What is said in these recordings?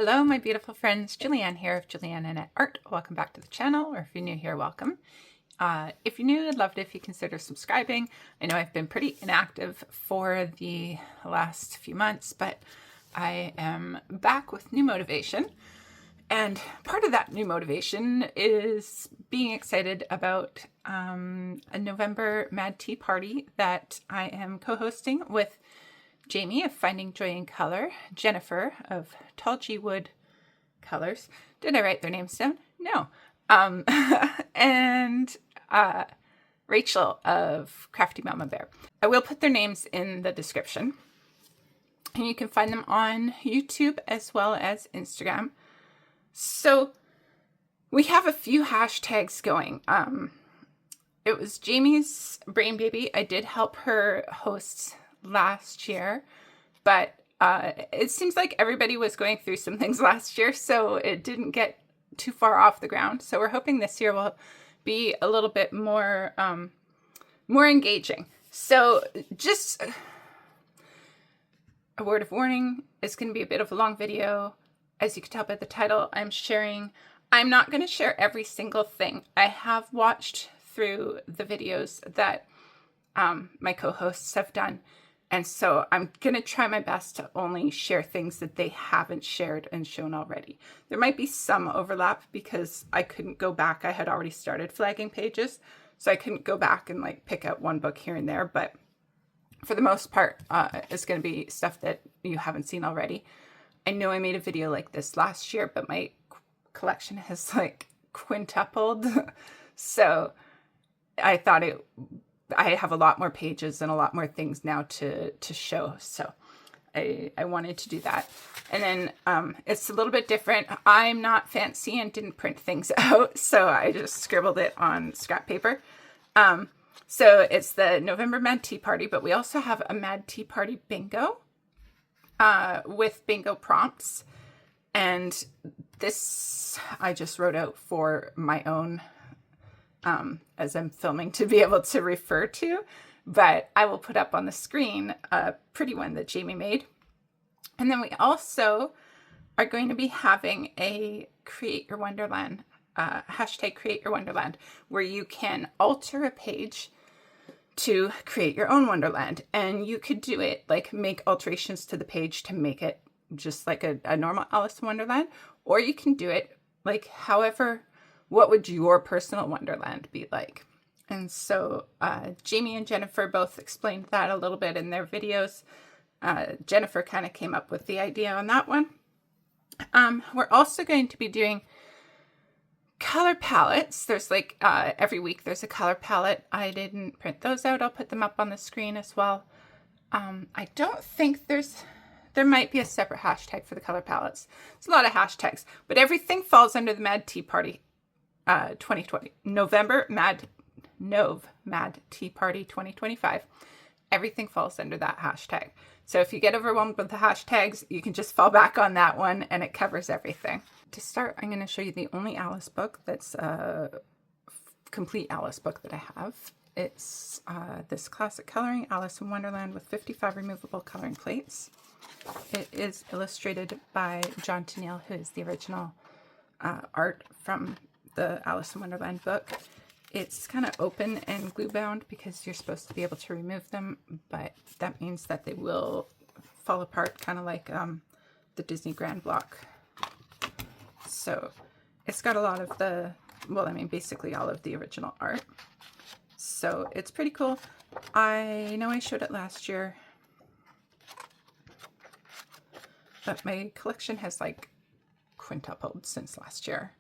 Hello, my beautiful friends. Julianne here of Julianne Annette Art. Welcome back to the channel, or if you're new here, welcome. If you're new, I'd love it if you consider subscribing. I know I've been pretty inactive for the last few months, but I am back with new motivation. And part of that new motivation is being excited about a November Mad Tea Party that I am co-hosting with Jamie of Finding Joy in Color, Jennifer of Tall G Wood Colors. Did I write their names down? No. And Rachel of Crafty Mama Bear. I will put their names in the description. And you can find them on YouTube as well as Instagram. So we have a few hashtags going. It was Jamie's brain baby. I did help her host last year, but it seems like everybody was going through some things last year, so it didn't get too far off the ground. So we're hoping this year will be a little bit more more engaging. So just a word of warning, it's going to be a bit of a long video. As you can tell by the title, I'm not going to share every single thing. I have watched through the videos that my co-hosts have done. And so I'm going to try my best to only share things that they haven't shared and shown already. There might be some overlap because I couldn't go back. I had already started flagging pages, so I couldn't go back and like pick out one book here and there. But for the most part, it's going to be stuff that you haven't seen already. I know I made a video like this last year, but my collection has like quintupled. So I thought I have a lot more pages and a lot more things now to show. So I wanted to do that. And then it's a little bit different. I'm not fancy and didn't print things out, so I just scribbled it on scrap paper. So it's the November Mad Tea Party, but we also have a Mad Tea Party bingo with bingo prompts. And this I just wrote out for my own as I'm filming to be able to refer to, but I will put up on the screen a pretty one that Jamie made. And then we also are going to be having a Create Your Wonderland, hashtag Create Your Wonderland, where you can alter a page to create your own Wonderland. And you could do it, like make alterations to the page to make it just like a normal Alice in Wonderland, or you can do it like however. What would your personal Wonderland be like? And so Jamie and Jennifer both explained that a little bit in their videos. Jennifer kind of came up with the idea on that one. We're also going to be doing color palettes. There's like every week there's a color palette. I didn't print those out. I'll put them up on the screen as well. I don't think there might be a separate hashtag for the color palettes. It's a lot of hashtags, but everything falls under the Mad Tea Party 2020 November Mad Tea Party 2025. Everything falls under that hashtag. So if you get overwhelmed with the hashtags, you can just fall back on that one and it covers everything. To start, I'm going to show you the only Alice book that's a complete Alice book that I have. It's this classic coloring Alice in Wonderland with 55 removable coloring plates. It is illustrated by John Tenniel, who is the original art from the Alice in Wonderland book. It's kind of open and glue bound because you're supposed to be able to remove them, but that means that they will fall apart, kind of like the Disney Grand Block. So it's got a lot of basically all of the original art. So it's pretty cool. I know I showed it last year, but my collection has like quintupled since last year.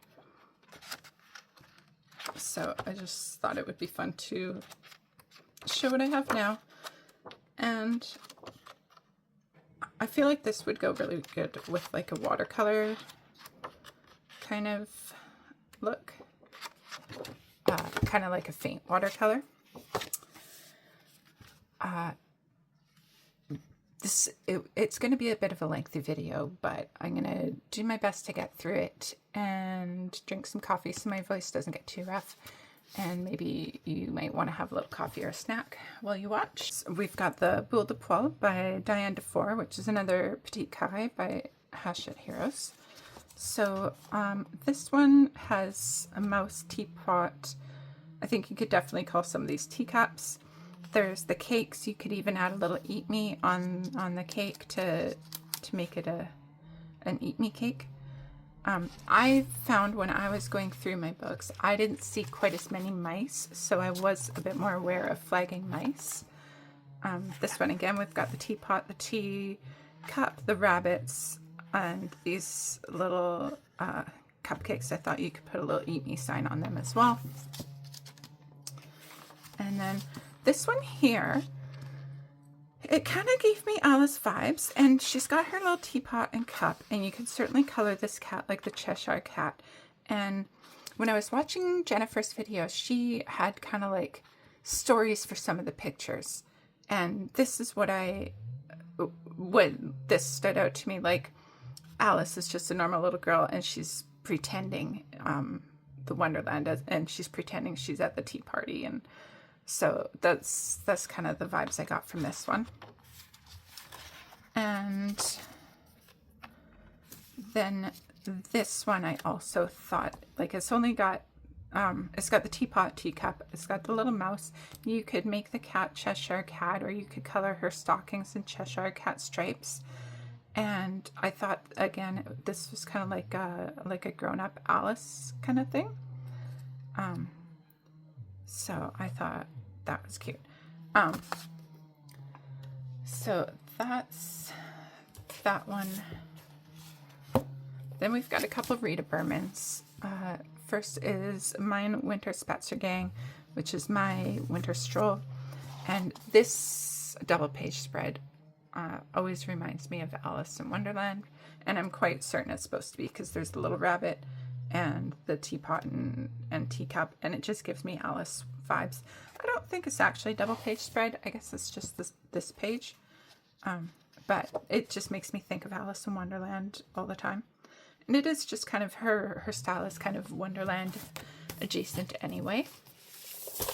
So I just thought it would be fun to show what I have now. And I feel like this would go really good with like a watercolor kind of look. Kind of like a faint watercolor. It's going to be a bit of a lengthy video, but I'm going to do my best to get through it and drink some coffee so my voice doesn't get too rough. And maybe you might want to have a little coffee or a snack while you watch. So we've got the Boule de Poil by Diane Dufour, which is another Petite Carré by Hachette Heroes. So this one has a mouse teapot. I think you could definitely call some of these teacups. There's the cakes. You could even add a little eat me on the cake to make it an eat me cake. I found when I was going through my books, I didn't see quite as many mice, so I was a bit more aware of flagging mice. This one again, we've got the teapot, the tea cup, the rabbits, and these little cupcakes. I thought you could put a little eat me sign on them as well. And then this one here, it kind of gave me Alice vibes, and she's got her little teapot and cup, and you could certainly color this cat like the Cheshire Cat. And when I was watching Jennifer's video, she had kind of like stories for some of the pictures, and this is what this stood out to me. Like, Alice is just a normal little girl, and she's pretending the Wonderland, and she's pretending she's at the tea party, and so that's kind of the vibes I got from this one. And then this one I also thought, like, it's only got it's got the teapot, teacup, it's got the little mouse. You could make the cat Cheshire Cat, or you could color her stockings in Cheshire Cat stripes. And I thought, again, this was kind of like a grown-up Alice kind of thing. So I thought that was cute. So that's that one. Then we've got a couple of Rita Bermans. First is mine Winter Spaziergang, which is my winter stroll. And this double page spread always reminds me of Alice in Wonderland. And I'm quite certain it's supposed to be, because there's the little rabbit and the teapot and teacup, and it just gives me Alice vibes. I don't think it's actually a double page spread. I guess it's just this page. But it just makes me think of Alice in Wonderland all the time. And it is just kind of her style is kind of Wonderland adjacent anyway.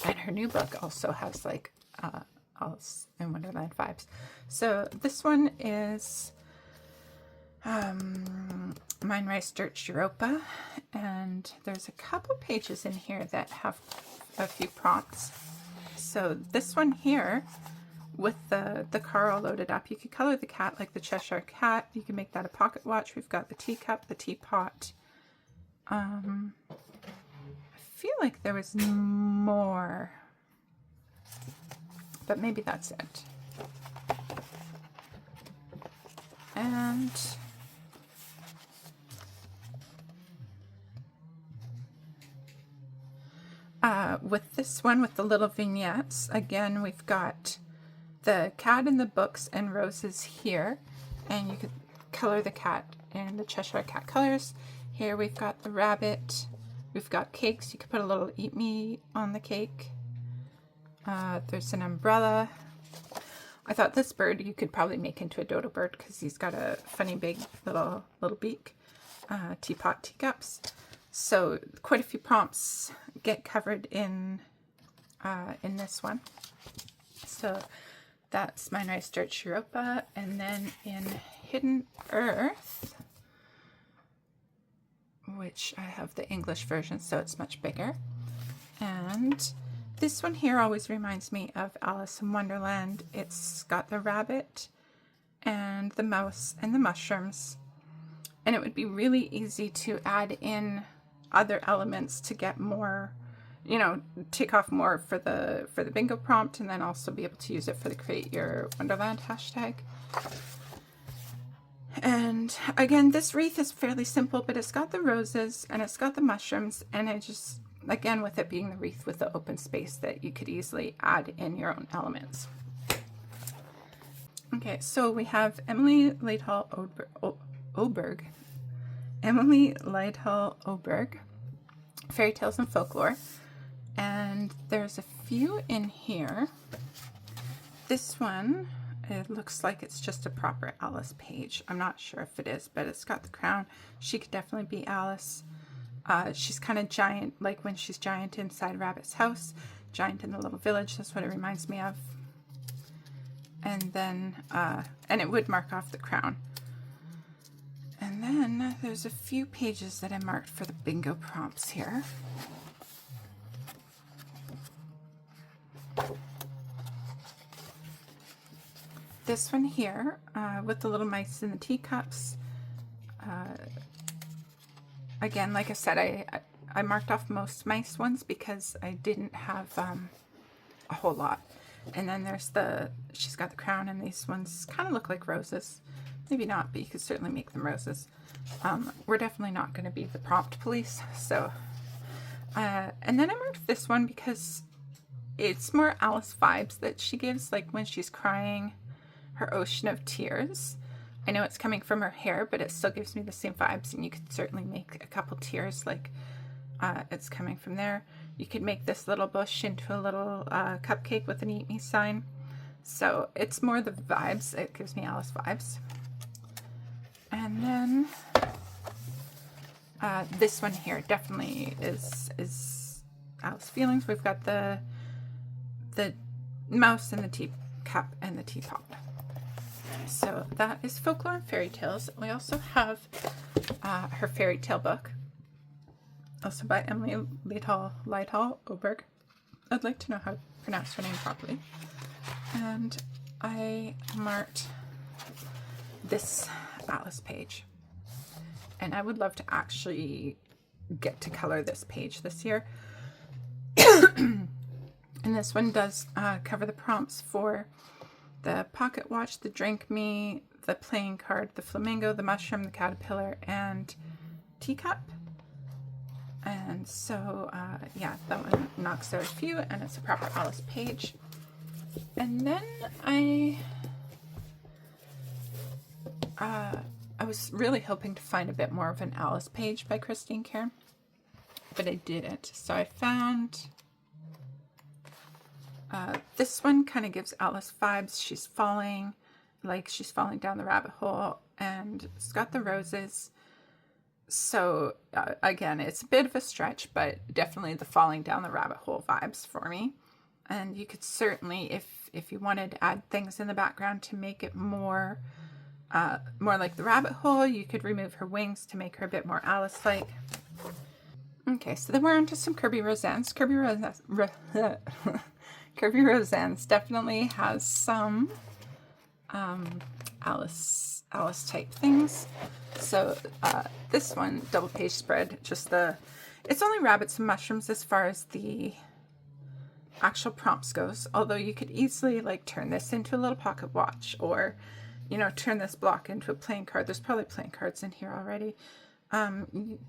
And her new book also has like Alice in Wonderland vibes. So this one is Mine Rice Dirt Europa, and there's a couple pages in here that have a few prompts. So this one here, with the car all loaded up, you could color the cat like the Cheshire Cat. You can make that a pocket watch. We've got the teacup, the teapot. I feel like there was more, but maybe that's it. And with this one, with the little vignettes, again, we've got the cat in the books and roses here, and you could color the cat in the Cheshire Cat colors. Here we've got the rabbit. We've got cakes. You could put a little eat me on the cake. There's an umbrella. I thought this bird you could probably make into a dodo bird, because he's got a funny big little beak. Teapot, teacups. So quite a few prompts get covered in this one. So that's Mine Rice Dirt Europa. And then in Hidden Earth, which I have the English version, so it's much bigger. And this one here always reminds me of Alice in Wonderland. It's got the rabbit and the mouse and the mushrooms. And it would be really easy to add in other elements to get more, you know, take off more for the bingo prompt, and then also be able to use it for the Create Your Wonderland hashtag. And again, this wreath is fairly simple, but it's got the roses and it's got the mushrooms, and it just, again, with it being the wreath with the open space, that you could easily add in your own elements. Okay, so we have Emily Lighthill Oberg. Emily Lighthill Oberg, Fairy Tales and Folklore. And there's a few in here. This one, it looks like it's just a proper Alice page. I'm not sure if it is, but it's got the crown. She could definitely be Alice. She's kind of giant, like when she's giant inside Rabbit's house, giant in the little village. That's what it reminds me of. And then, and it would mark off the crown. And then there's a few pages that I marked for the bingo prompts here. This one here with the little mice in the teacups. Again, like I said, I marked off most mice ones because I didn't have a whole lot. And then there's she's got the crown, and these ones kind of look like roses. Maybe not, but you could certainly make them roses. We're definitely not going to be the prompt police. So, and then I marked this one because it's more Alice vibes that she gives, like when she's crying, her ocean of tears. I know it's coming from her hair, but it still gives me the same vibes, and you could certainly make a couple tears like it's coming from there. You could make this little bush into a little cupcake with an eat me sign. So it's more the vibes. It gives me Alice vibes. And then this one here definitely is Alice feelings. We've got the mouse and the teacup and the teapot. So that is folklore and fairy tales. We also have her fairy tale book, also by Emily Lythall Oberg. I'd like to know how to pronounce her name properly. And I marked this Alice page. And I would love to actually get to color this page this year. And this one does cover the prompts for the pocket watch, the drink me, the playing card, the flamingo, the mushroom, the caterpillar, and teacup. And so, yeah, that one knocks out a few, and it's a proper Alice page. And then I was really hoping to find a bit more of an Alice page by Christine Cairn, but I didn't. So I found this one kind of gives Alice vibes. She's falling down the rabbit hole, and it's got the roses. So again, it's a bit of a stretch, but definitely the falling down the rabbit hole vibes for me. And you could certainly, if you wanted to add things in the background to make it more like the rabbit hole, you could remove her wings to make her a bit more Alice-like. Okay, so then we're onto some Kirby Roseanne's. Kirby Roseanne's definitely has some Alice type things. So this one, double page spread, it's only rabbits and mushrooms as far as the actual prompts goes, although you could easily like turn this into a little pocket watch, or turn this block into a playing card. There's probably playing cards in here already. You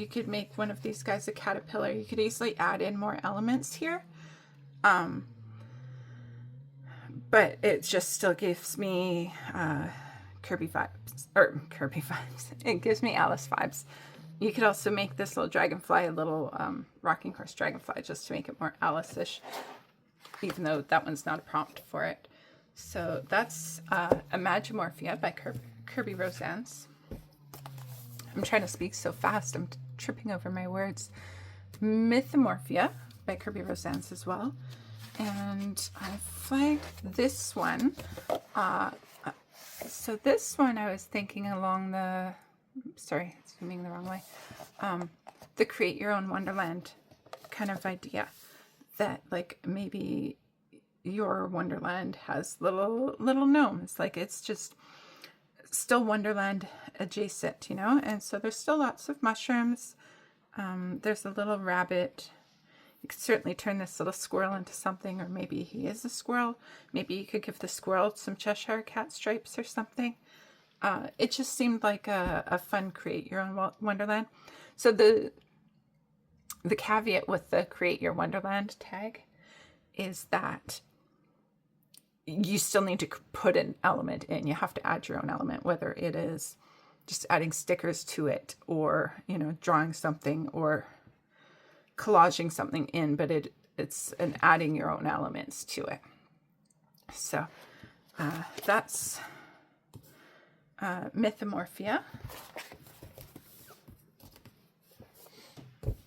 could make one of these guys a caterpillar. You could easily add in more elements here. But it just still gives me Kirby vibes. It gives me Alice vibes. You could also make this little dragonfly a little rocking horse dragonfly, just to make it more Alice-ish, even though that one's not a prompt for it. So that's Imagimorphia by Kirby Roseanne's. I'm trying to speak so fast, I'm tripping over my words. Mythomorphia by Kirby Roseanne's as well. And I flagged this one. So this one I was thinking along the, sorry, it's zooming the wrong way. The create your own Wonderland kind of idea, that like maybe your Wonderland has little gnomes, like it's just still Wonderland adjacent, and so there's still lots of mushrooms. There's a little rabbit. You could certainly turn this little squirrel into something, or maybe he is a squirrel. Maybe you could give the squirrel some Cheshire Cat stripes or something. It just seemed like a fun create your own Wonderland. So the caveat with the create your Wonderland tag is that you still need to put an element in. You have to add your own element, whether it is just adding stickers to it, or drawing something, or collaging something in, but it's an adding your own elements to it. So that's Mythomorphia.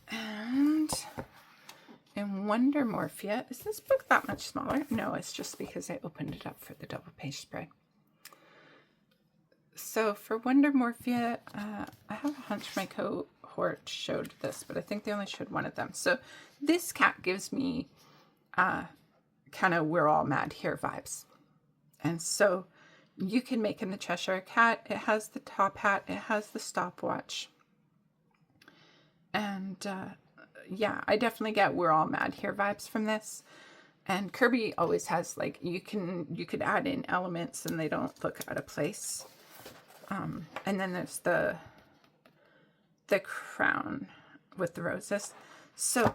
And in Wondermorphia, is this book that much smaller? No, it's just because I opened it up for the double page spread. So for Wondermorphia, I have a hunch my cohort showed this, but I think they only showed one of them. So this cat gives me kind of We're All Mad Here vibes. And so you can make him the Cheshire Cat. It has the top hat. It has the stopwatch. And yeah, I definitely get We're All Mad Here vibes from this. And Kirby always has, like, you could add in elements and they don't look out of place. And then there's the crown with the roses. So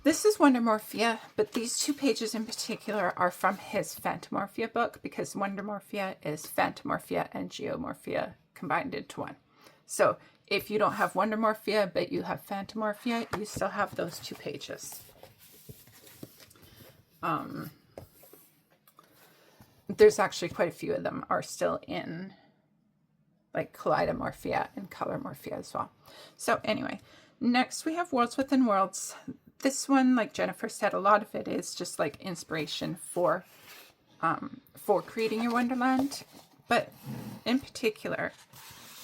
this is Wondermorphia, but these two pages in particular are from his Phantomorphia book, because Wondermorphia is Phantomorphia and Geomorphia combined into one. So if you don't have Wondermorphia, but you have Phantomorphia, you still have those two pages. There's actually quite a few of them are still in, like, Kaleidomorphia and Colormorphia as well. So anyway, next we have Worlds Within Worlds. This one, like Jennifer said, a lot of it is just like inspiration for creating your Wonderland. But in particular,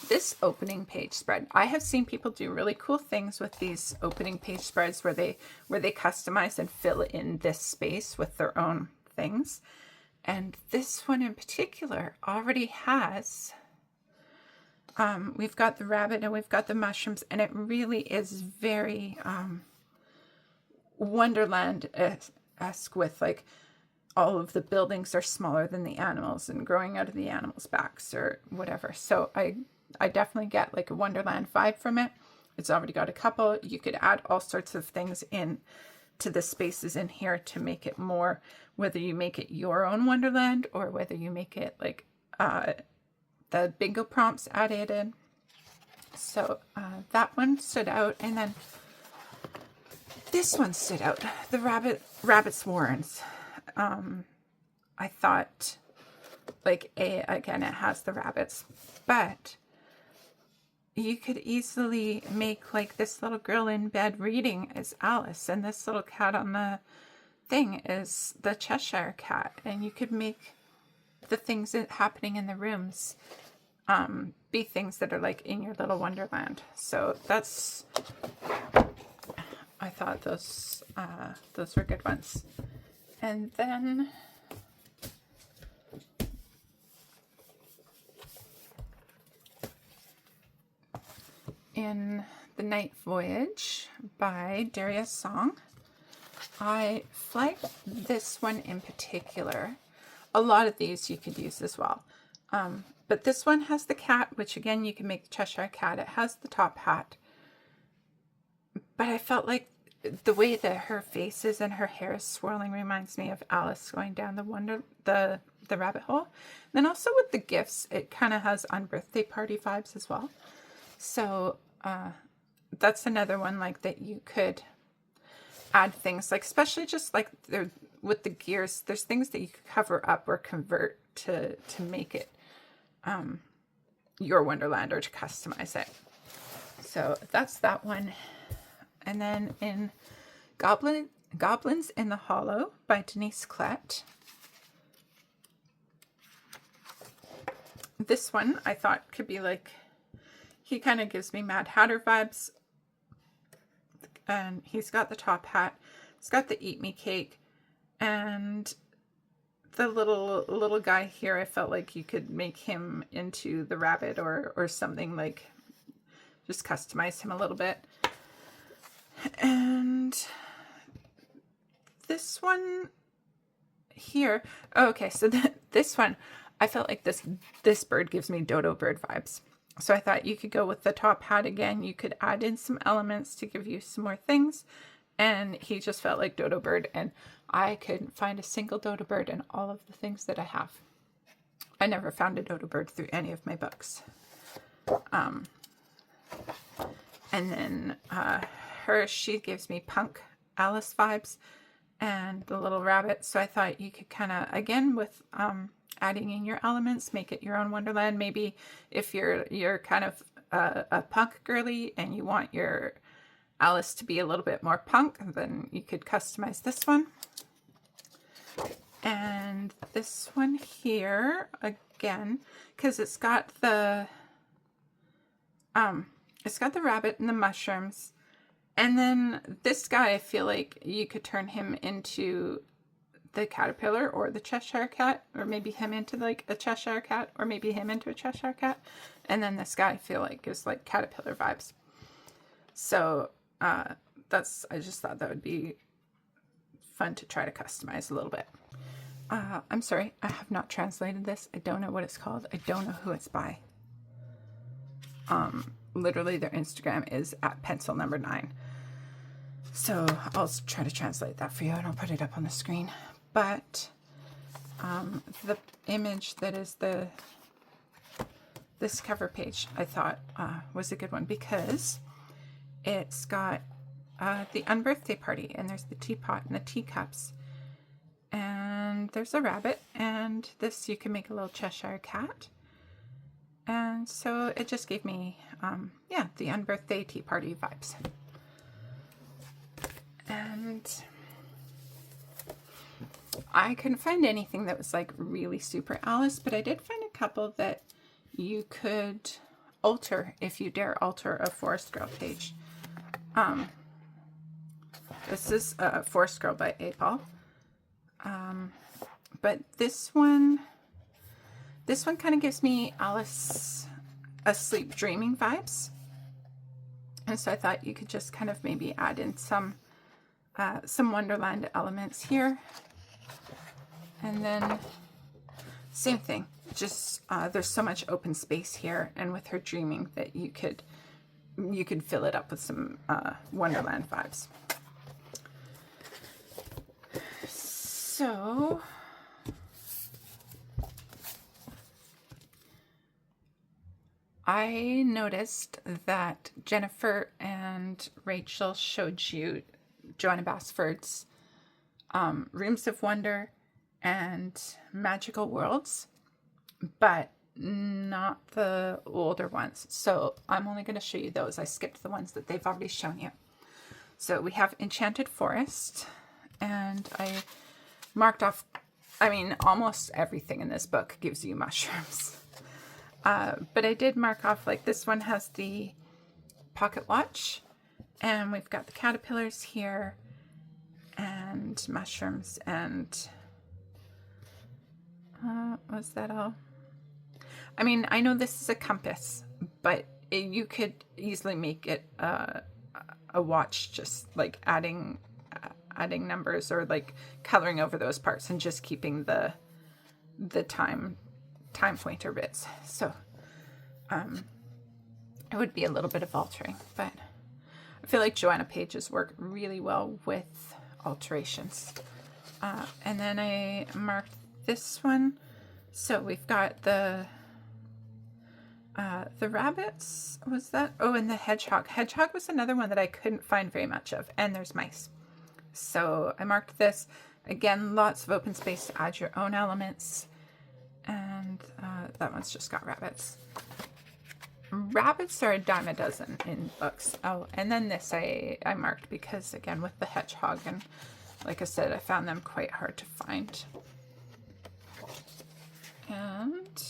this opening page spread, I have seen people do really cool things with these opening page spreads where they customize and fill in this space with their own things. And this one in particular already has, we've got the rabbit and we've got the mushrooms, and it really is very Wonderland-esque, with, like, all of the buildings are smaller than the animals and growing out of the animals' backs or whatever. So I definitely get, like, a Wonderland vibe from it. It's already got a couple. You could add all sorts of things in to the spaces in here to make it more, whether you make it your own Wonderland or whether you make it like the bingo prompts added in. So that one stood out. And then this one stood out, the Rabbit's Warrens. I thought, like, again, it has the rabbits, but you could easily make, like, this little girl in bed reading is Alice, and this little cat on the thing is the Cheshire Cat, and you could make the things that happening in the rooms be things that are, like, in your little Wonderland. So that's, I thought those were good ones. And then in The Night Voyage by Darius Song, I flagged this one in particular. A lot of these you could use as well. But this one has the cat, which again, you can make the Cheshire Cat. It has the top hat. But I felt like the way that her face is and her hair is swirling reminds me of Alice going down the rabbit hole. And then also with the gifts, it kind of has on birthday party vibes as well. So that's another one, like, that you could add things, like, especially just like with the gears, there's things that you could cover up or convert to make it your Wonderland or to customize it. So that's that one. And then in Goblins in the Hollow by Denise Klett. This one I thought could be, like, he kind of gives me Mad Hatter vibes. And he's got the top hat. He's got the Eat Me cake. And the little guy here, I felt like you could make him into the rabbit or something, like, just customize him a little bit. And this one here, okay, so this one, I felt like this bird gives me dodo bird vibes. So I thought you could go with the top hat again. You could add in some elements to give you some more things. And he just felt like dodo bird. And I couldn't find a single dodo bird in all of the things that I have. I never found a dodo bird through any of my books. And then she gives me punk Alice vibes and the little rabbit. So I thought you could kind of, again, with adding in your elements, make it your own Wonderland. Maybe if you're kind of a punk girly and you want your Alice to be a little bit more punk, then you could customize this one. And this one here, again because it's got the rabbit and the mushrooms. And then this guy, I feel like you could turn him into the caterpillar or the Cheshire cat, or maybe him into like a Cheshire cat, or maybe him into a Cheshire cat. And then this guy, I feel like, gives like caterpillar vibes. So I just thought that would be fun to try to customize a little bit. I'm sorry, I have not translated this. I don't know what it's called. I don't know who it's by. Literally their Instagram is @pencil9. So I'll try to translate that for you and I'll put it up on the screen. But the image that is this cover page, I thought was a good one because it's got the unbirthday party, and there's the teapot and the teacups, and there's a rabbit, and this you can make a little Cheshire cat. And so it just gave me, yeah, the unbirthday tea party vibes. And I couldn't find anything that was like really super Alice, but I did find a couple that you could alter if you dare alter a Forest Girl page. This is Forest Girl by Apal. But this one kind of gives me Alice asleep dreaming vibes. And so I thought you could just kind of maybe add in some Wonderland elements here. And then same thing, just there's so much open space here, and with her dreaming that you could fill it up with some Wonderland vibes. So I noticed that Jennifer and Rachel showed you Joanna Basford's Rooms of Wonder and Magical Worlds, but not the older ones. So I'm only going to show you those. I skipped the ones that they've already shown you. So we have Enchanted Forest, and I marked off, I mean, almost everything in this book gives you mushrooms. But I did mark off, like this one has the pocket watch, and we've got the caterpillars here, and mushrooms, and was that all? I mean, I know this is a compass, but you could easily make it a watch, just like adding numbers or like coloring over those parts and just keeping the time pointer bits. So it would be a little bit of altering, but I feel like Joanna pages work really well with alterations. And then I marked this one. So we've got the rabbits, was that? Oh, and the hedgehog. Hedgehog was another one that I couldn't find very much of. And there's mice. So I marked this. Again, lots of open space to add your own elements. And that one's just got rabbits. Rabbits are a dime a dozen in books. Oh, and then this I marked because, again, with the hedgehog, and like I said, I found them quite hard to find. And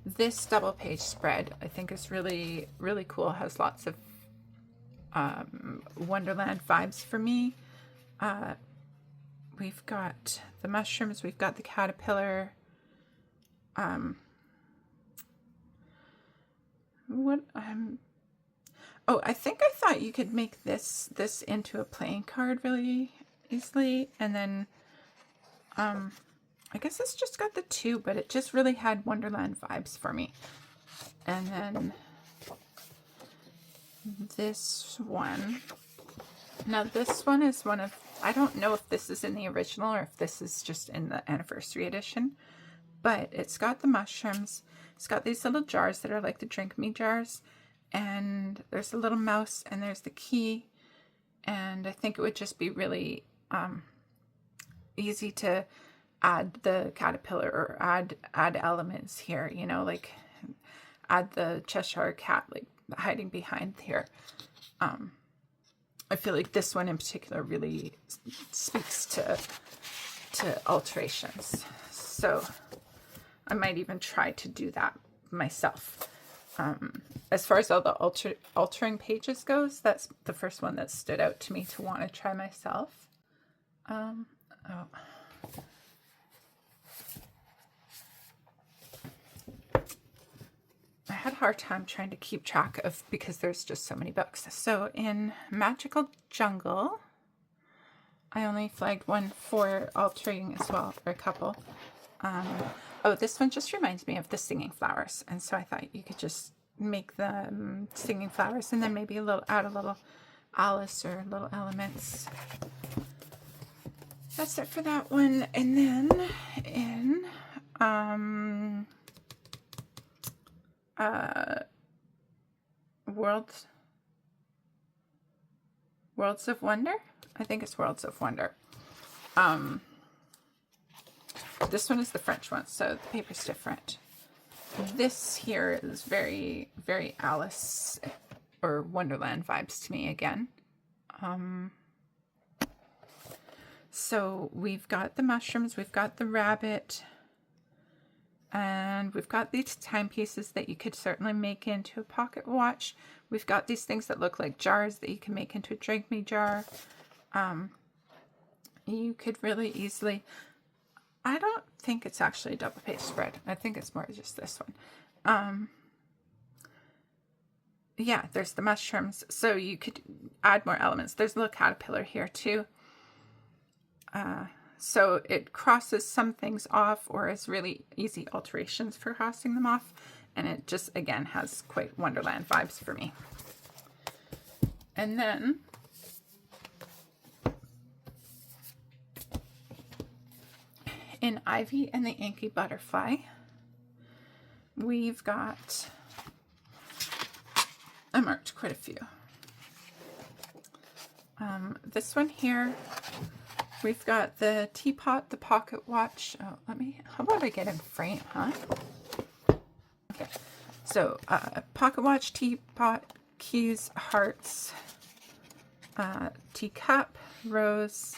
this double page spread I think is really, really cool. It has lots of Wonderland vibes for me. We've got the mushrooms, we've got the caterpillar. Oh, I think I thought you could make this into a playing card really easily, and then I guess it's just got the two, but it just really had Wonderland vibes for me. And then this one. Now this one is one of, I don't know if this is in the original or if this is just in the anniversary edition, but it's got the mushrooms. It's got these little jars that are like the drink me jars, and there's a little mouse, and there's the key, and I think it would just be really easy to add the caterpillar or add elements here, you know, like add the Cheshire cat like hiding behind here. I feel like this one in particular really speaks to alterations. So I might even try to do that myself. As far as all the altering pages goes, that's the first one that stood out to me to want to try myself. Oh. I had a hard time trying to keep track of, because there's just so many books. So in Magical Jungle, I only flagged one for altering as well, or a couple. Oh, this one just reminds me of the singing flowers, and so I thought you could just make the singing flowers and then maybe add a little Alice or little elements. That's it for that one. And then in Worlds of Wonder? I think it's Worlds of Wonder. This one is the French one, so the paper's different. This here is very, very Alice or Wonderland vibes to me again. So we've got the mushrooms, we've got the rabbit, and we've got these timepieces that you could certainly make into a pocket watch. We've got these things that look like jars that you can make into a drink me jar. You could really easily... I don't think it's actually a double page spread. I think it's more just this one. Yeah, there's the mushrooms. So you could add more elements. There's a little caterpillar here too. So it crosses some things off, or is really easy alterations for crossing them off. And it just, again, has quite Wonderland vibes for me. And then... in Ivy and the Inky Butterfly, we've got, I marked quite a few. This one here, we've got the teapot, the pocket watch. Oh, how about I get in frame, huh? Okay, so pocket watch, teapot, keys, hearts, teacup, rose.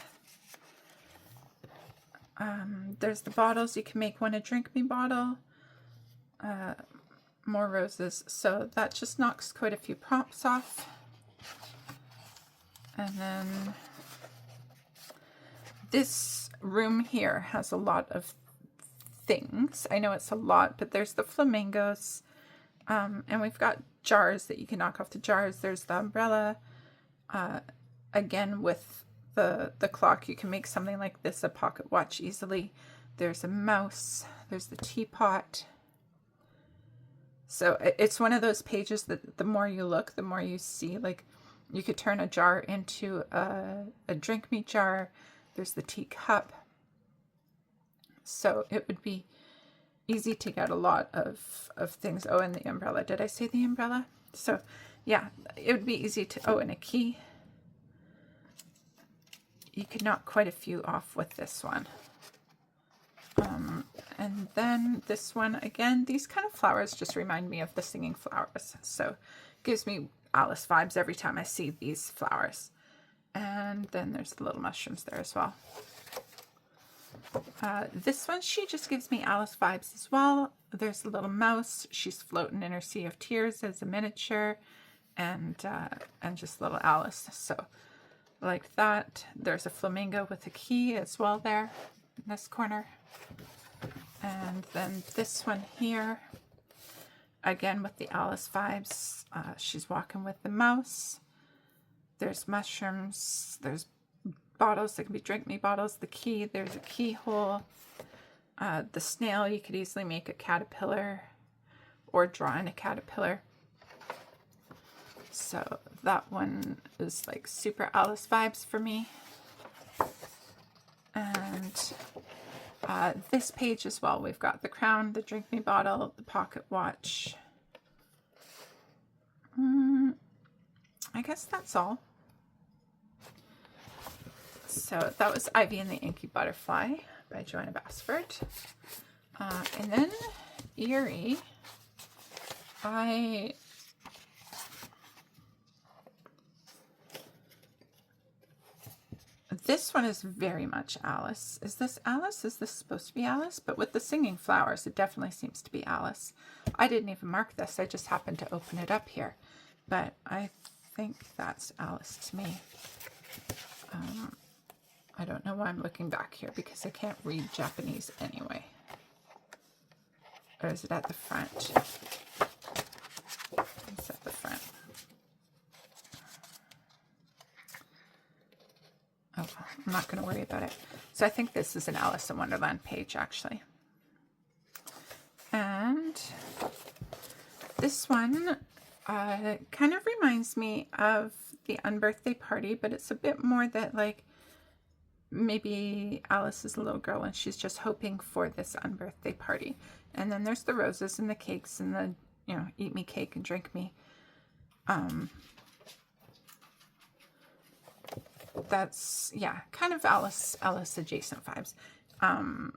There's the bottles. You can make one a drink me bottle. More roses. So that just knocks quite a few prompts off. And then this room here has a lot of things. I know it's a lot, but there's the flamingos. And we've got jars that you can knock off the jars. There's the umbrella. Again, with the clock, you can make something like this a pocket watch easily. There's a mouse, there's the teapot. So it's one of those pages that the more you look, the more you see. Like, you could turn a jar into a drink me jar. There's the teacup. So it would be easy to get a lot of things. Oh, and the umbrella. Did I say the umbrella? So yeah, it would be easy to, oh, and a key. You could knock quite a few off with this one. And then this one, again, these kind of flowers just remind me of the singing flowers. So it gives me Alice vibes every time I see these flowers. And then there's the little mushrooms there as well. This one, she just gives me Alice vibes as well. There's a little mouse. She's floating in her sea of tears as a miniature. And just little Alice. So like that. There's a flamingo with a key as well there in this corner. And then this one here, again with the Alice vibes. She's walking with the mouse. There's mushrooms. There's bottles that can be drink me bottles. The key, there's a keyhole. The snail, you could easily make a caterpillar or draw in a caterpillar. So that one is like super Alice vibes for me. And this page as well, we've got the crown, the drink me bottle, the pocket watch. I guess that's all. So that was Ivy and the Inky Butterfly by Joanna Basford. And then Eerie, This one is very much Alice. Is this Alice? Is this supposed to be Alice? But with the singing flowers, it definitely seems to be Alice. I didn't even mark this. I just happened to open it up here. But I think that's Alice to me. I don't know why I'm looking back here because I can't read Japanese anyway. Or is it at the front? It's at the front. Oh, well, I'm not going to worry about it. So I think this is an Alice in Wonderland page, actually. And this one kind of reminds me of the Unbirthday Party, but it's a bit more that, like, maybe Alice is a little girl and she's just hoping for this unbirthday party. And then there's the roses and the cakes and the, you know, eat me cake and drink me. That's, yeah, kind of Alice adjacent vibes. I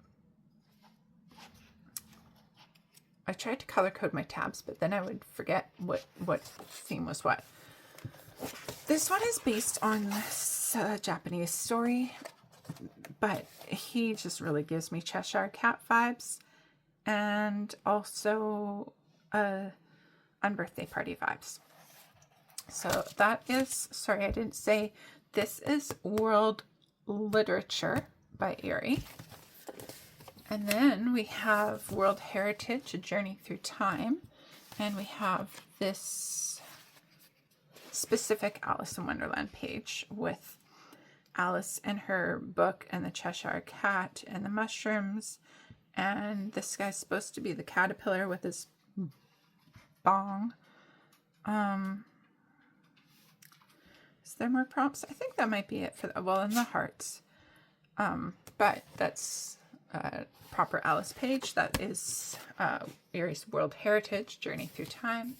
tried to color code my tabs, but then I would forget what theme was what. This one is based on this Japanese story, but he just really gives me Cheshire Cat vibes and also unbirthday party vibes. So that is, sorry, I didn't say, this is World Literature by Erie. And then we have World Heritage, A Journey Through Time. And we have this specific Alice in Wonderland page with Alice and her book and the Cheshire Cat and the mushrooms. And this guy's supposed to be the caterpillar with his bong. Is there more prompts? I think that might be it for the, well, and the hearts. But that's a proper Alice page. That is Erie's World Heritage, Journey Through Time.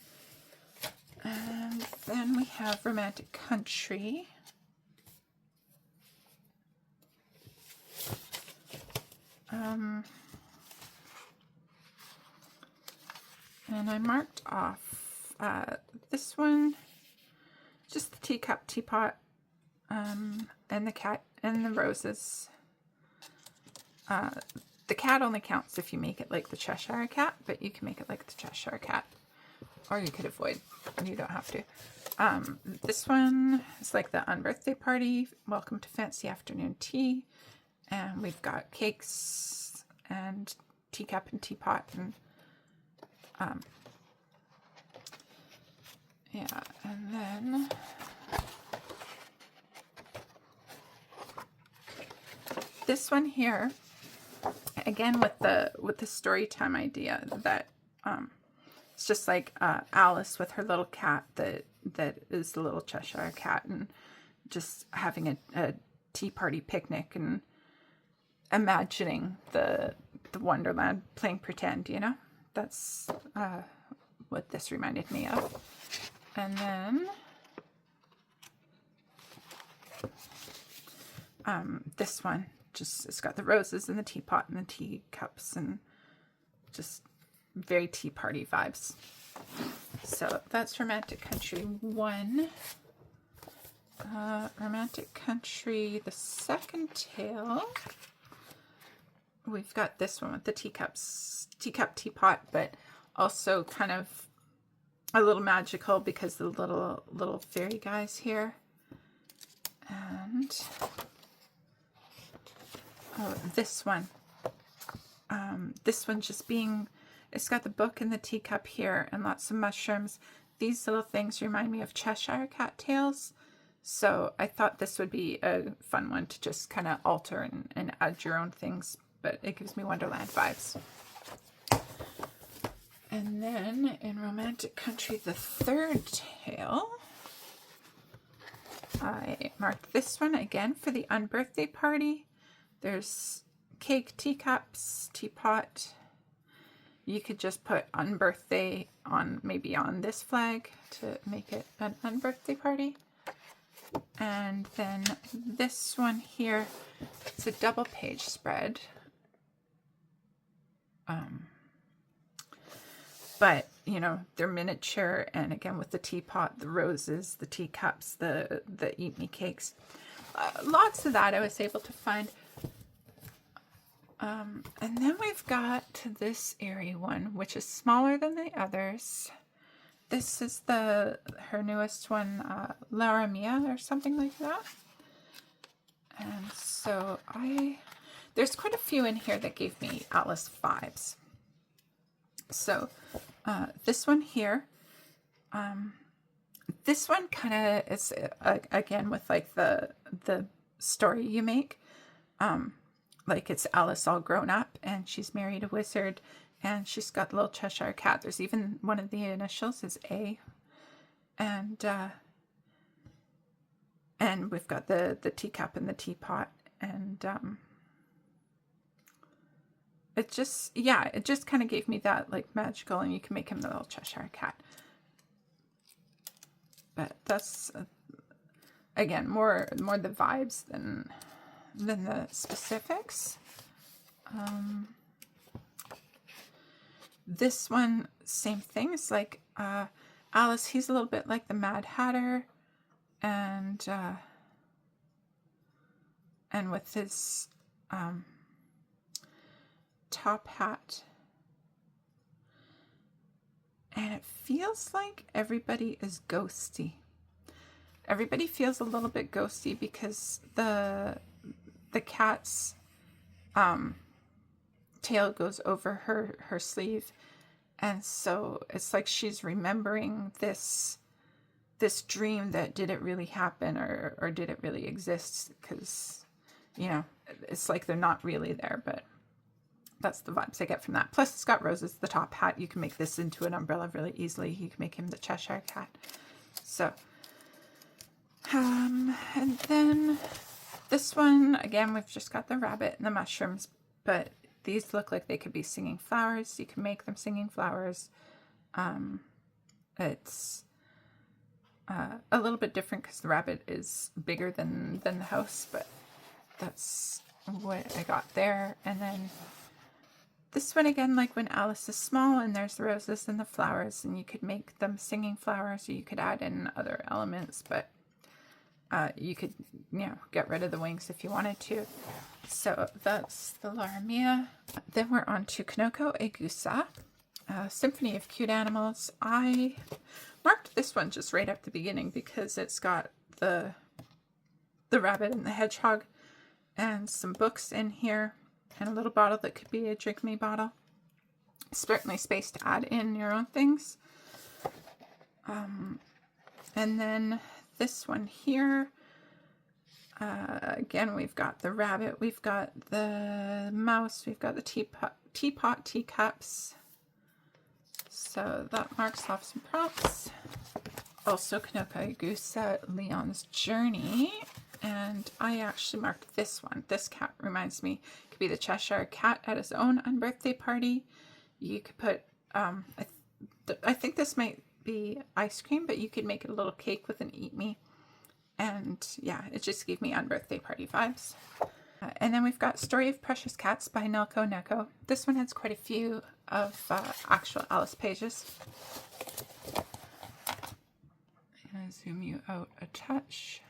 And then we have Romantic Country. And I marked off this one, just the teacup, teapot, and the cat and the roses. The cat only counts if you make it like the Cheshire Cat, but you can make it like the Cheshire Cat, or you could avoid, you don't have to. This one is like the Unbirthday Party, Welcome to Fancy Afternoon Tea, and we've got cakes and teacup and teapot, and yeah, and then this one here, again with the story time idea, that it's just like Alice with her little cat that is the little Cheshire Cat, and just having a tea party picnic and imagining the Wonderland, playing pretend, you know. That's what this reminded me of. And then this one, just, it's got the roses and the teapot and the teacups and just very tea party vibes. So that's Romantic Country 1. Romantic Country, the second tale. We've got this one with the teacups, teacup, teapot, but also kind of a little magical because the little fairy guys here. And oh, this one just being, it's got the book and the teacup here and lots of mushrooms. These little things remind me of Cheshire Cat tales. So I thought this would be a fun one to just kind of alter and add your own things, but it gives me Wonderland vibes. And then in Romantic Country, the third tale, I marked this one again for the Unbirthday Party. There's cake, teacups, teapot. You could just put unbirthday on, maybe on this flag to make it an unbirthday party. And then this one here, it's a double page spread. But, you know, they're miniature, and again with the teapot, the roses, the teacups, the eat me cakes. lots of that I was able to find. And then we've got this airy one, which is smaller than the others. This is her newest one, Laura Mia or something like that. And so there's quite a few in here that gave me Alice vibes. So this one here, this one kind of is, again, with like the story you make. Like it's Alice all grown up and she's married a wizard and she's got the little Cheshire cat. There's even one of the initials is A. And we've got the teacup and the teapot. And it just kind of gave me that like magical, and you can make him the little Cheshire cat. But that's, again, more the vibes than the specifics. This one, same thing. It's like Alice, he's a little bit like the Mad Hatter, and with his top hat. And it feels like everybody is ghosty. Everybody feels a little bit ghosty because the cat's tail goes over her sleeve, and so it's like she's remembering this dream that did it really happen, or did it really exist, because you know it's like they're not really there, but that's the vibes I get from that. Plus it's got roses, the top hat. You can make this into an umbrella really easily. You can make him the Cheshire cat. So and then this one, again, we've just got the rabbit and the mushrooms, but these look like they could be singing flowers. You can make them singing flowers. It's a little bit different because the rabbit is bigger than the house, but that's what I got there. And then this one, again, like when Alice is small and there's the roses and the flowers, and you could make them singing flowers, or you could add in other elements, but you could, get rid of the wings if you wanted to. So that's the Laura Mia. Then we're on to Kanoko Egusa, Symphony of Cute Animals. I marked this one just right at the beginning because it's got the rabbit and the hedgehog and some books in here and a little bottle that could be a drink me bottle. Certainly space to add in your own things. And then this one here, again, we've got the rabbit, we've got the mouse, we've got the teapot, teacups. So that marks off some prompts. Also Kanoko Egusa, Leon's Journey. And I actually marked this one. This cat reminds me, it could be the Cheshire Cat at his own unbirthday party. You could put, I think this might be ice cream, but you could make it a little cake with an Eat Me. And yeah, it just gave me unbirthday party vibes. And then we've got Story of Precious Cats by Nelko Neko. This one has quite a few of actual Alice pages. I'm going to zoom you out a touch.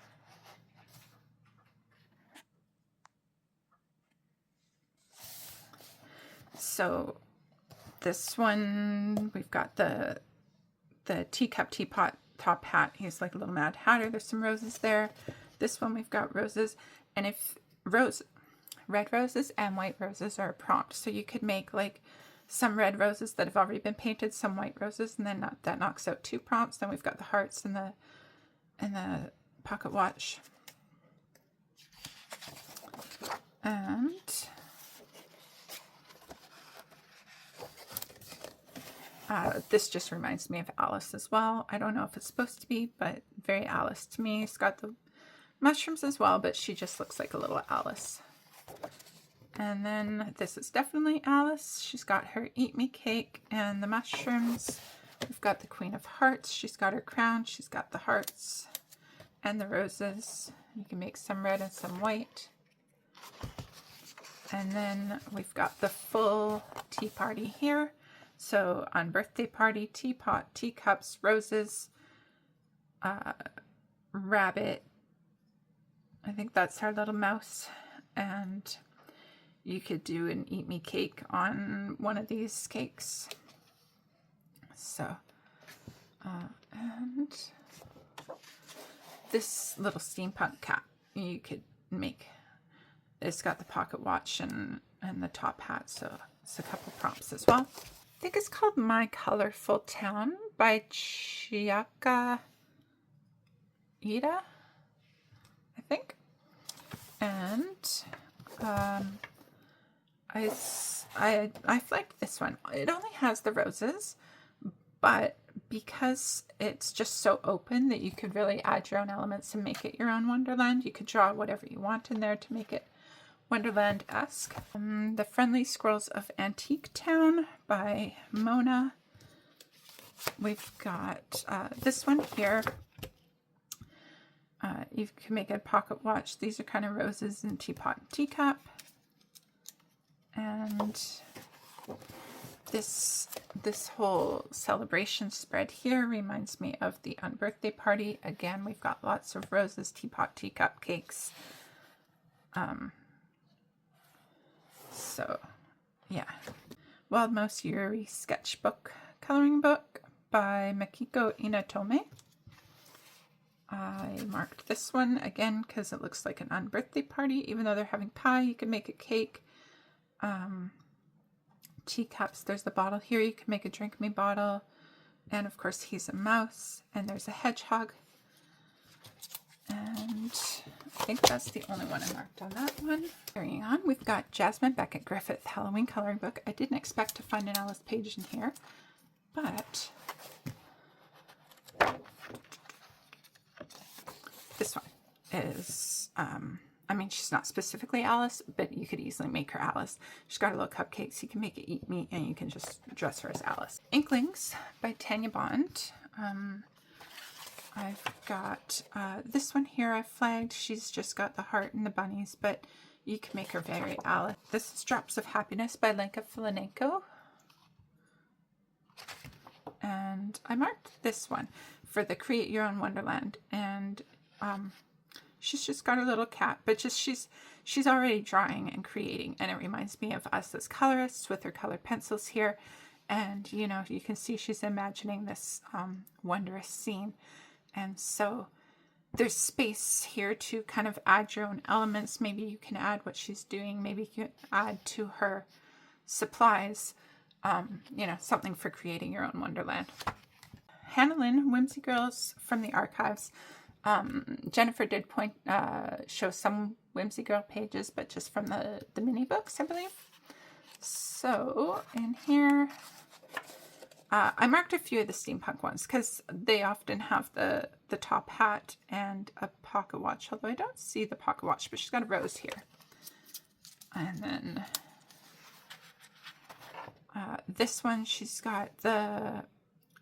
So this one, we've got the teacup, teapot, top hat. He's like a little Mad Hatter. There's some roses there. This one we've got roses. And if red roses and white roses are a prompt. So you could make like some red roses that have already been painted, some white roses, and then that knocks out 2 prompts. Then we've got the hearts and the pocket watch. And this just reminds me of Alice as well. I don't know if it's supposed to be, but very Alice to me. It's got the mushrooms as well, but she just looks like a little Alice. And then this is definitely Alice. She's got her Eat Me cake and the mushrooms. We've got the Queen of Hearts. She's got her crown. She's got the hearts and the roses. You can make some red and some white. And then we've got the full tea party here. So on birthday party, teapot, teacups, roses, rabbit, I think that's our little mouse, and you could do an eat me cake on one of these cakes. So, and this little steampunk cat you could make. It's got the pocket watch and the top hat, so it's a couple prompts as well. I think it's called My Colorful Town by Chiaka Ida, I think. And I've liked this one. It only has the roses, but because it's just so open that you could really add your own elements and make it your own Wonderland. You could draw whatever you want in there to make it Wonderland-esque. The Friendly Squirrels of Antique Town by Mona. We've got this one here. You can make a pocket watch. These are kind of roses and teapot and teacup. And this whole celebration spread here reminds me of the unbirthday party. Again, we've got lots of roses, teapot, teacup, cakes. So, yeah. Wild Mouse Yuri Sketchbook Coloring Book by Makiko Inatome. I marked this one again because it looks like an unbirthday party. Even though they're having pie, you can make a cake. Teacups, there's the bottle here. You can make a drink me bottle. And of course, he's a mouse. And there's a hedgehog. And I think that's the only one I marked on that one. Carrying on, we've got Jasmine Beckett Griffith Halloween Coloring Book. I didn't expect to find an Alice page in here, but this one is, I mean, she's not specifically Alice, but you could easily make her Alice. She's got a little cupcakes. You can make it eat me, and you can just dress her as Alice. Inklings by Tanya Bond. I've got this one here I've flagged. She's just got the heart and the bunnies, but you can make her very Alice. This is Drops of Happiness by Lenka Filanenko. And I marked this one for the Create Your Own Wonderland. And she's just got a little cat, but just she's already drawing and creating. And it reminds me of us as colorists with her colored pencils here. And, you know, you can see she's imagining this wondrous scene. And so there's space here to kind of add your own elements. Maybe you can add what she's doing. Maybe you can add to her supplies, you know, something for creating your own Wonderland. Hannah Lynn, Whimsy Girls from the Archives. Jennifer did show some Whimsy Girl pages, but just from the mini books, I believe. So in here, I marked a few of the steampunk ones because they often have the top hat and a pocket watch, although I don't see the pocket watch, but she's got a rose here. And then this one, she's got the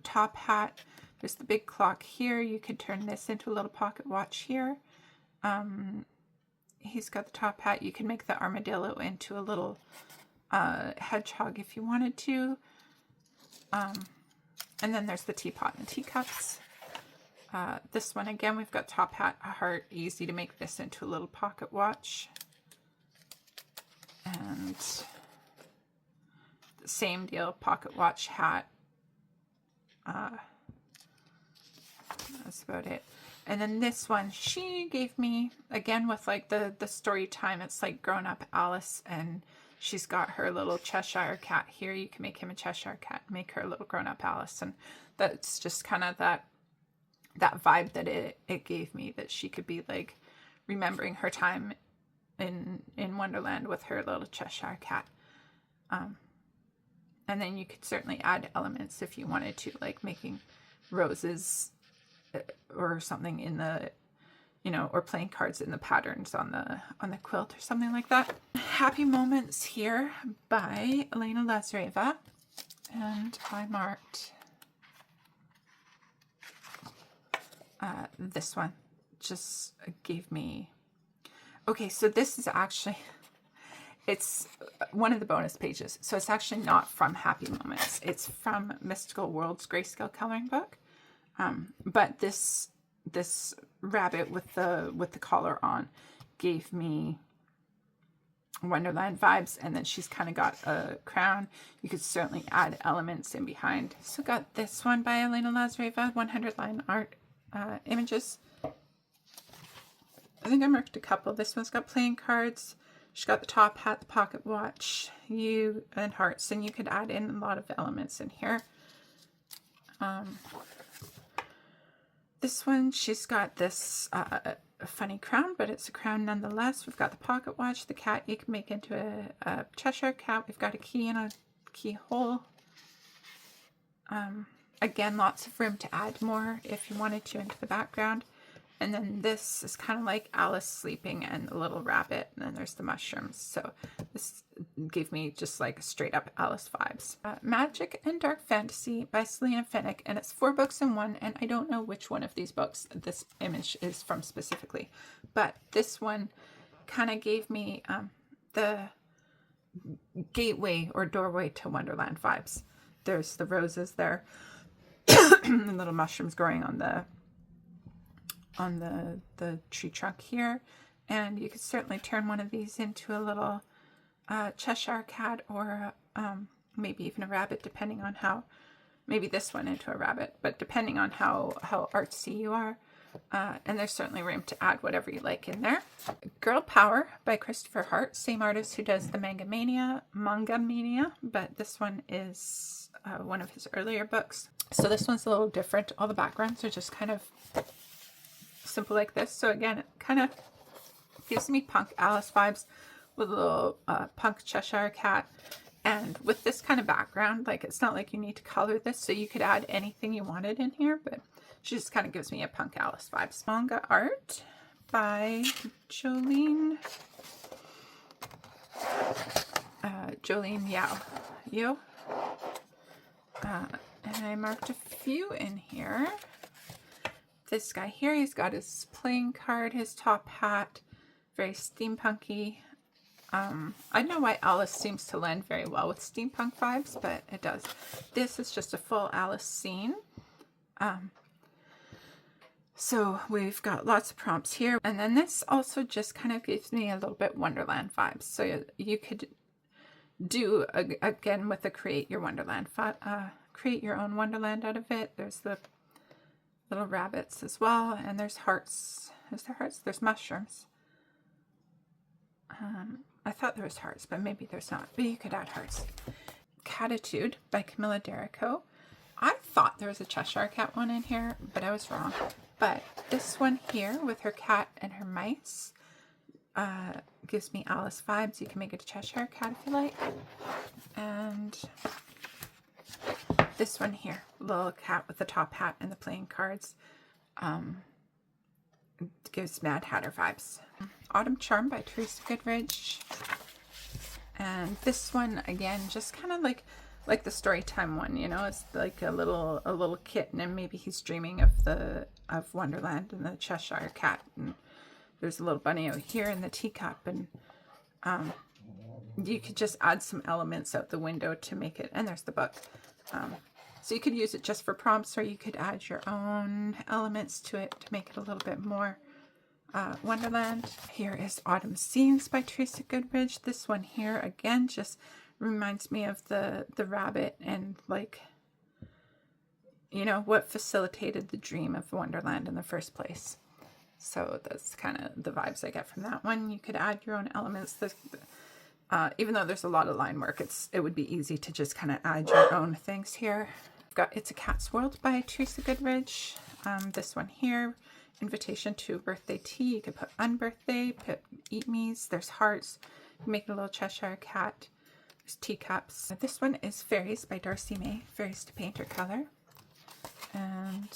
top hat. There's the big clock here. You could turn this into a little pocket watch here. He's got the top hat. You can make the armadillo into a little hedgehog if you wanted to. And then there's the teapot and teacups. This one, again, we've got top hat, a heart. Easy to make this into a little pocket watch. And the same deal, pocket watch, hat. That's about it. And then this one, she gave me, again, with like the story time, it's like grown up Alice, and she's got her little Cheshire cat here. You can make him a Cheshire cat, make her a little grown up Alice. And that's just kind of that vibe that it gave me, that she could be like remembering her time in Wonderland with her little Cheshire cat. And then you could certainly add elements if you wanted to, like making roses or something in the, you know, or playing cards in the patterns on the quilt or something like that. Happy Moments here by Elena Lazareva. And I marked this one. Just gave me, okay, so this is actually, it's one of the bonus pages. So it's actually not from Happy Moments. It's from Mystical Worlds Grayscale Coloring Book. But this rabbit with the collar on gave me Wonderland vibes, and then she's kind of got a crown. You could certainly add elements in behind. So got this one by Elena Lazareva, 100 line art images. I think I marked a couple. This one's got playing cards. She's got the top hat, the pocket watch, you, and hearts, and you could add in a lot of elements in here. This one, she's got this a funny crown, but it's a crown nonetheless. We've got the pocket watch, the cat you can make into a Cheshire cat. We've got a key and a keyhole. Again, lots of room to add more if you wanted to into the background. And then this is kind of like Alice sleeping and the little rabbit. And then there's the mushrooms. So this gave me just like straight up Alice vibes. Magic and Dark Fantasy by Selena Finnick. And it's 4 books in one. And I don't know which one of these books this image is from specifically. But this one kind of gave me the gateway or doorway to Wonderland vibes. There's the roses there. The little mushrooms growing on the tree trunk here, and you could certainly turn one of these into a little Cheshire cat, or maybe even a rabbit, depending on how, maybe this one into a rabbit, but depending on how artsy you are. And there's certainly room to add whatever you like in there. Girl Power by Christopher Hart, same artist who does the Manga Mania, but this one is one of his earlier books. So this one's a little different. All the backgrounds are just kind of simple like this. So again, it kind of gives me punk Alice vibes with a little punk Cheshire cat. And with this kind of background, like, it's not like you need to color this, so you could add anything you wanted in here, but she just kind of gives me a punk Alice vibes. Manga art by Jolene Yao. And I marked a few in here. This guy here, he's got his playing card, his top hat, very steampunky. I don't know why Alice seems to lend very well with steampunk vibes, but it does. This is just a full Alice scene. So we've got lots of prompts here. And then this also just kind of gives me a little bit Wonderland vibes. So you could do, again, with the create your Wonderland, create your own Wonderland out of it. There's the little rabbits as well, and there's hearts. Is there hearts? There's mushrooms. I thought there was hearts, but maybe there's not. But you could add hearts. Catitude by Camilla Derrico. I thought there was a Cheshire cat one in here, but I was wrong. But this one here with her cat and her mice gives me Alice vibes. You can make it a Cheshire cat if you like. And this one here, little cat with the top hat and the playing cards, gives Mad Hatter vibes. Autumn Charm by Teresa Goodridge. And this one, again, just kind of like the Storytime one, you know, it's like a little kitten, and maybe he's dreaming of Wonderland and the Cheshire cat, and there's a little bunny out here in the teacup, and you could just add some elements out the window to make it, and there's the book. So you could use it just for prompts, or you could add your own elements to it to make it a little bit more Wonderland. Here is Autumn Scenes by Teresa Goodridge. This one here, again, just reminds me of the rabbit and, like, you know, what facilitated the dream of Wonderland in the first place. So that's kind of the vibes I get from that one. You could add your own elements. Even though there's a lot of line work, it would be easy to just kind of add your own things here. I've got It's a Cat's World by Teresa Goodridge. This one here, Invitation to a Birthday Tea. You could put unbirthday, put eat me's. There's hearts. You can make it a little Cheshire cat. There's teacups. This one is Fairies by Darcy May. Fairies to paint or color. And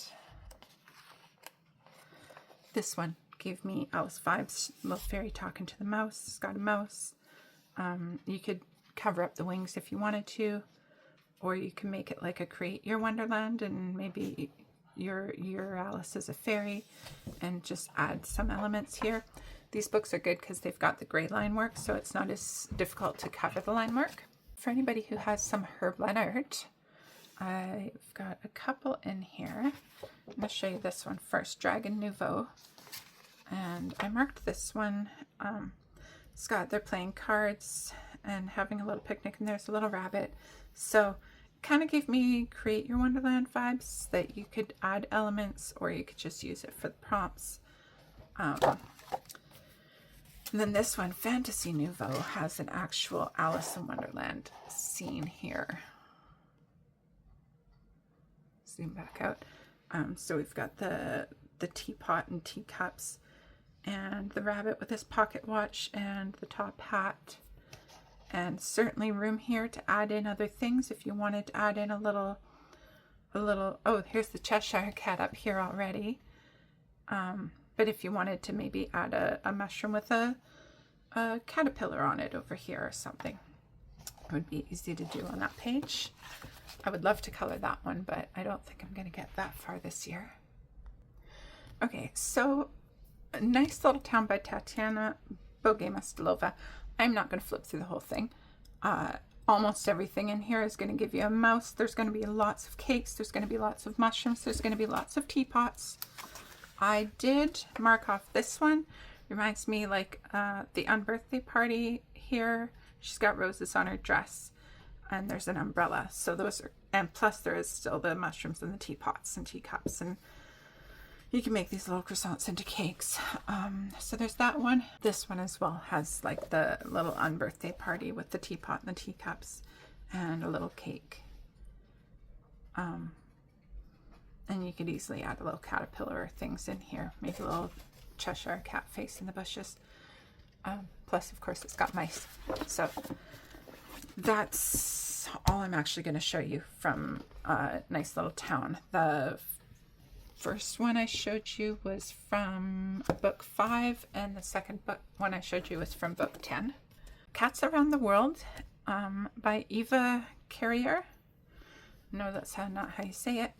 this one gave me Alice vibes. Little fairy talking to the mouse. It's got a mouse. You could cover up the wings if you wanted to, or you can make it like a Create Your Wonderland, and maybe your Alice is a fairy, and just add some elements here. These books are good because they've got the gray line work, so it's not as difficult to cover the line work. For anybody who has some Herb Leonard, I've got a couple in here. I'm going to show you this one first, Dragon Nouveau. And I marked this one. Scott, they're playing cards and having a little picnic, and there's a little rabbit. So it kind of gave me Create Your Wonderland vibes, that you could add elements or you could just use it for the prompts. And then this one, Fantasy Nouveau, has an actual Alice in Wonderland scene here. Zoom back out. So we've got the teapot and teacups, and the rabbit with his pocket watch and the top hat, and certainly room here to add in other things if you wanted to add in a little, oh, here's the Cheshire Cat up here already. But if you wanted to maybe add a mushroom with a caterpillar on it over here or something, it would be easy to do on that page. I would love to color that one, but I don't think I'm going to get that far this year. Okay, so a nice little town by Tatiana Bogemastulova. I'm not going to flip through the whole thing. Almost everything in here is going to give you a mouse. There's going to be lots of cakes. There's going to be lots of mushrooms. There's going to be lots of teapots. I did mark off this one. Reminds me like the unbirthday party here. She's got roses on her dress, and there's an umbrella. So those are, and plus there is still the mushrooms and the teapots and teacups, and you can make these little croissants into cakes. So there's that one. This one as well has like the little unbirthday party with the teapot and the teacups and a little cake. And you could easily add a little caterpillar or things in here. Maybe a little Cheshire Cat face in the bushes. Plus, of course, it's got mice. So that's all I'm actually going to show you from Nice Little Town. The first one I showed you was from book 5, and the second book one I showed you was from book 10. Cats Around the World by Eva Carrier. No, that's not how you say it.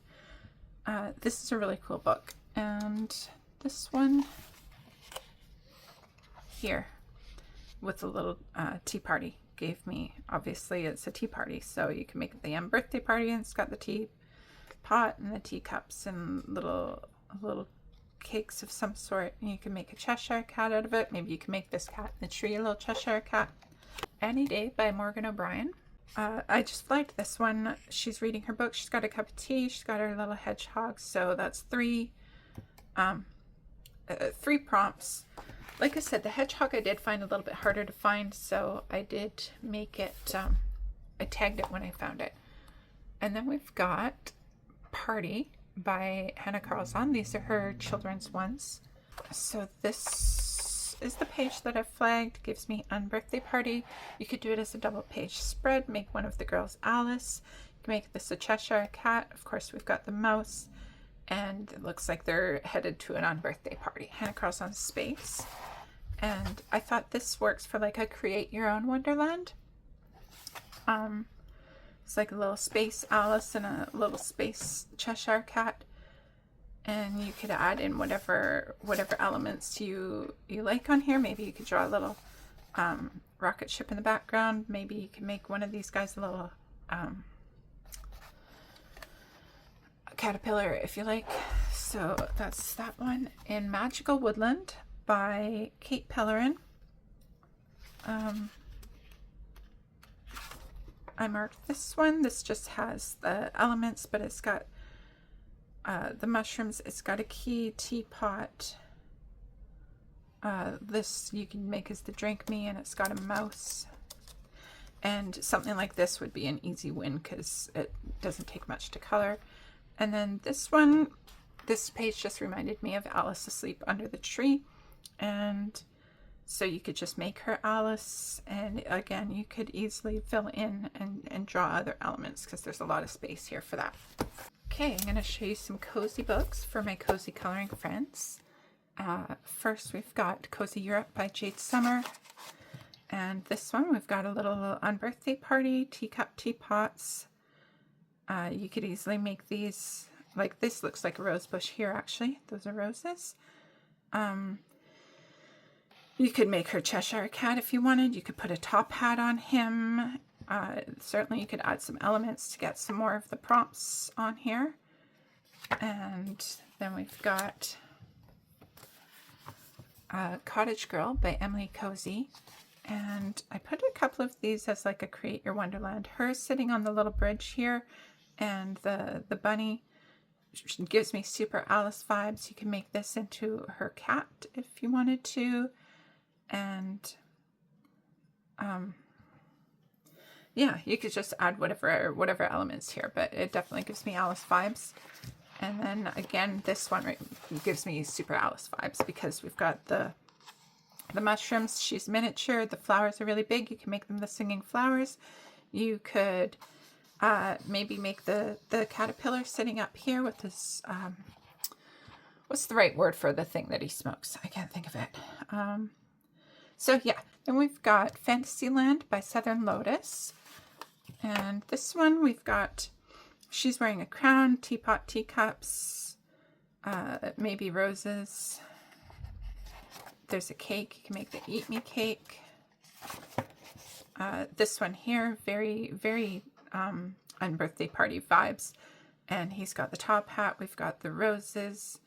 This is a really cool book, and this one here with a little tea party gave me, obviously it's a tea party, so you can make the birthday party, and it's got the teapot and the teacups and little cakes of some sort, and you can make a Cheshire Cat out of it. Maybe you can make this cat in the tree a little Cheshire Cat. Any Day by Morgan O'Brien. I just liked this one. She's reading her book. She's got a cup of tea. She's got her little hedgehog. So that's three prompts. Like I said, the hedgehog I did find a little bit harder to find, so I did make it, I tagged it when I found it. And then we've got Party by Hannah Carlson. These are her children's ones. So this is the page that I've flagged. Gives me unbirthday party. You could do it as a double page spread. Make one of the girls Alice. You can make this a Cheshire Cat. Of course, we've got the mouse. And it looks like they're headed to an unbirthday party. Hannah Carlson's Space. And I thought this works for like a create your own Wonderland. It's like a little space Alice and a little space Cheshire Cat. And you could add in whatever elements you like on here. Maybe you could draw a little rocket ship in the background. Maybe you can make one of these guys a little caterpillar if you like. So that's that one. In Magical Woodland by Kate Pellerin. I marked this one. This just has the elements, but it's got the mushrooms. It's got a key, teapot. This you can make as the drink me, and it's got a mouse. And something like this would be an easy win because it doesn't take much to color. And then this one, this page just reminded me of Alice Asleep Under the Tree. And so you could just make her Alice, and again you could easily fill in and draw other elements because there's a lot of space here for that. Okay, I'm going to show you some cozy books for my cozy coloring friends. First we've got Cozy Europe by Jade Summer, and this one we've got a little unbirthday party, teacup, teapots. You could easily make these, like this looks like a rose bush here actually, those are roses. You could make her Cheshire Cat if you wanted. You could put a top hat on him. Certainly you could add some elements to get some more of the prompts on here. And then we've got Cottage Girl by Emily Cozy. And I put a couple of these as like a Create Your Wonderland. Her sitting on the little bridge here, and the bunny gives me super Alice vibes. You can make this into her cat if you wanted to. And yeah, you could just add whatever elements here, but it definitely gives me Alice vibes. And then again, this one gives me super Alice vibes because we've got the mushrooms. She's miniature. The flowers are really big. You can make them the singing flowers. You could maybe make the caterpillar sitting up here with this, what's the right word for the thing that he smokes? I can't think of it. So yeah, then we've got Fantasyland by Southern Lotus. And this one we've got, she's wearing a crown, teapot, teacups, maybe roses. There's a cake. You can make the Eat Me cake. This one here, very, very unbirthday party vibes. And he's got the top hat. We've got the roses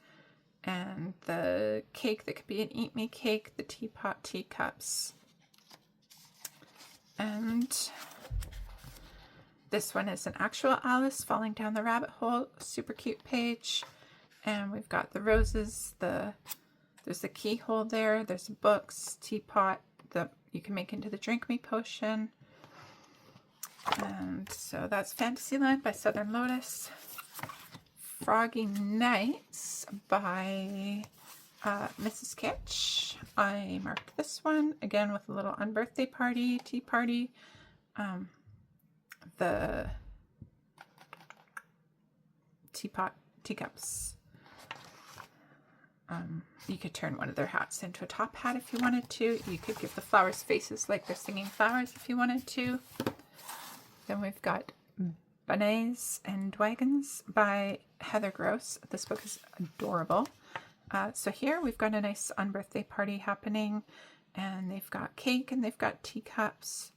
and the cake that could be an Eat Me cake, the teapot, teacups. And this one is an actual Alice falling down the rabbit hole. Super cute page. And we've got the roses, there's the keyhole there, there's books, teapot that you can make into the Drink Me potion. And so that's Fantasyland by Southern Lotus. Froggy Nights by Mrs. Kitsch. I marked this one, again with a little unbirthday party, tea party. The teapot, teacups. You could turn one of their hats into a top hat if you wanted to. You could give the flowers faces like they're singing flowers if you wanted to. Then we've got Bonnets and Wagons by Heather Gross. This book is adorable. So here we've got a nice unbirthday party happening, and they've got cake and they've got teacups.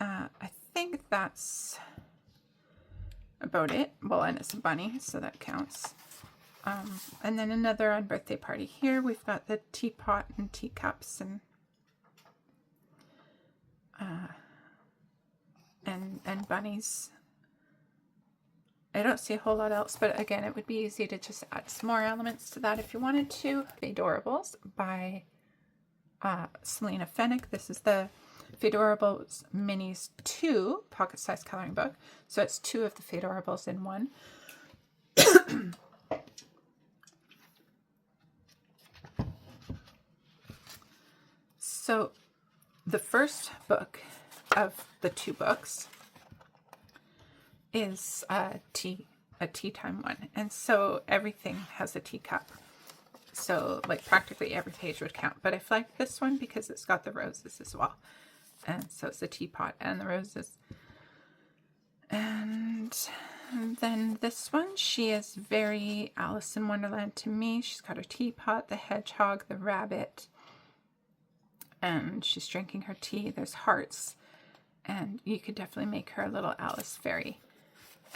I think that's about it. Well, and it's a bunny, so that counts. And then another unbirthday party here. We've got the teapot and teacups and bunnies. I don't see a whole lot else, but again, it would be easy to just add some more elements to that if you wanted to. Fadorables by Selena Fennick. This is the Fadorables Minis 2 pocket-sized coloring book. So it's 2 of the Fadorables in one. So the first book of the 2 books is a tea time one. And so everything has a teacup. So like practically every page would count. But I flagged this one because it's got the roses as well. And so it's the teapot and the roses. And then this one, she is very Alice in Wonderland to me. She's got her teapot, the hedgehog, the rabbit. And she's drinking her tea. There's hearts. And you could definitely make her a little Alice fairy.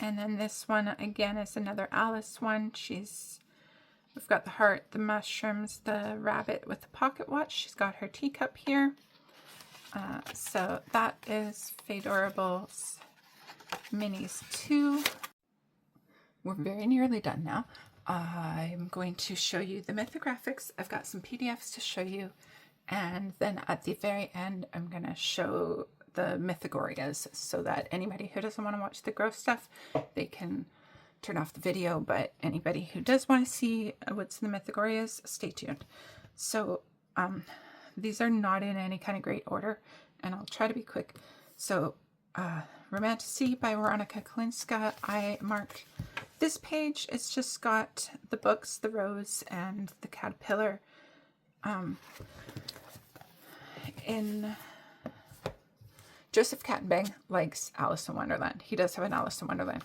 And then this one, again, is another Alice one. We've got the heart, the mushrooms, the rabbit with the pocket watch. She's got her teacup here. So that is Fadorables Minis 2. We're very nearly done now. I'm going to show you the mythographics. I've got some PDFs to show you. And then at the very end, I'm going to show the mythogorias so that anybody who doesn't want to watch the gross stuff, they can turn off the video. But anybody who does want to see what's in the mythogorias, stay tuned. So these are not in any kind of great order, and I'll try to be quick. So Romantasy by Veronica Kalinska. I marked this page. It's just got the books, the rose, and the caterpillar. In Joseph Kattenbang likes Alice in Wonderland. He does have an Alice in Wonderland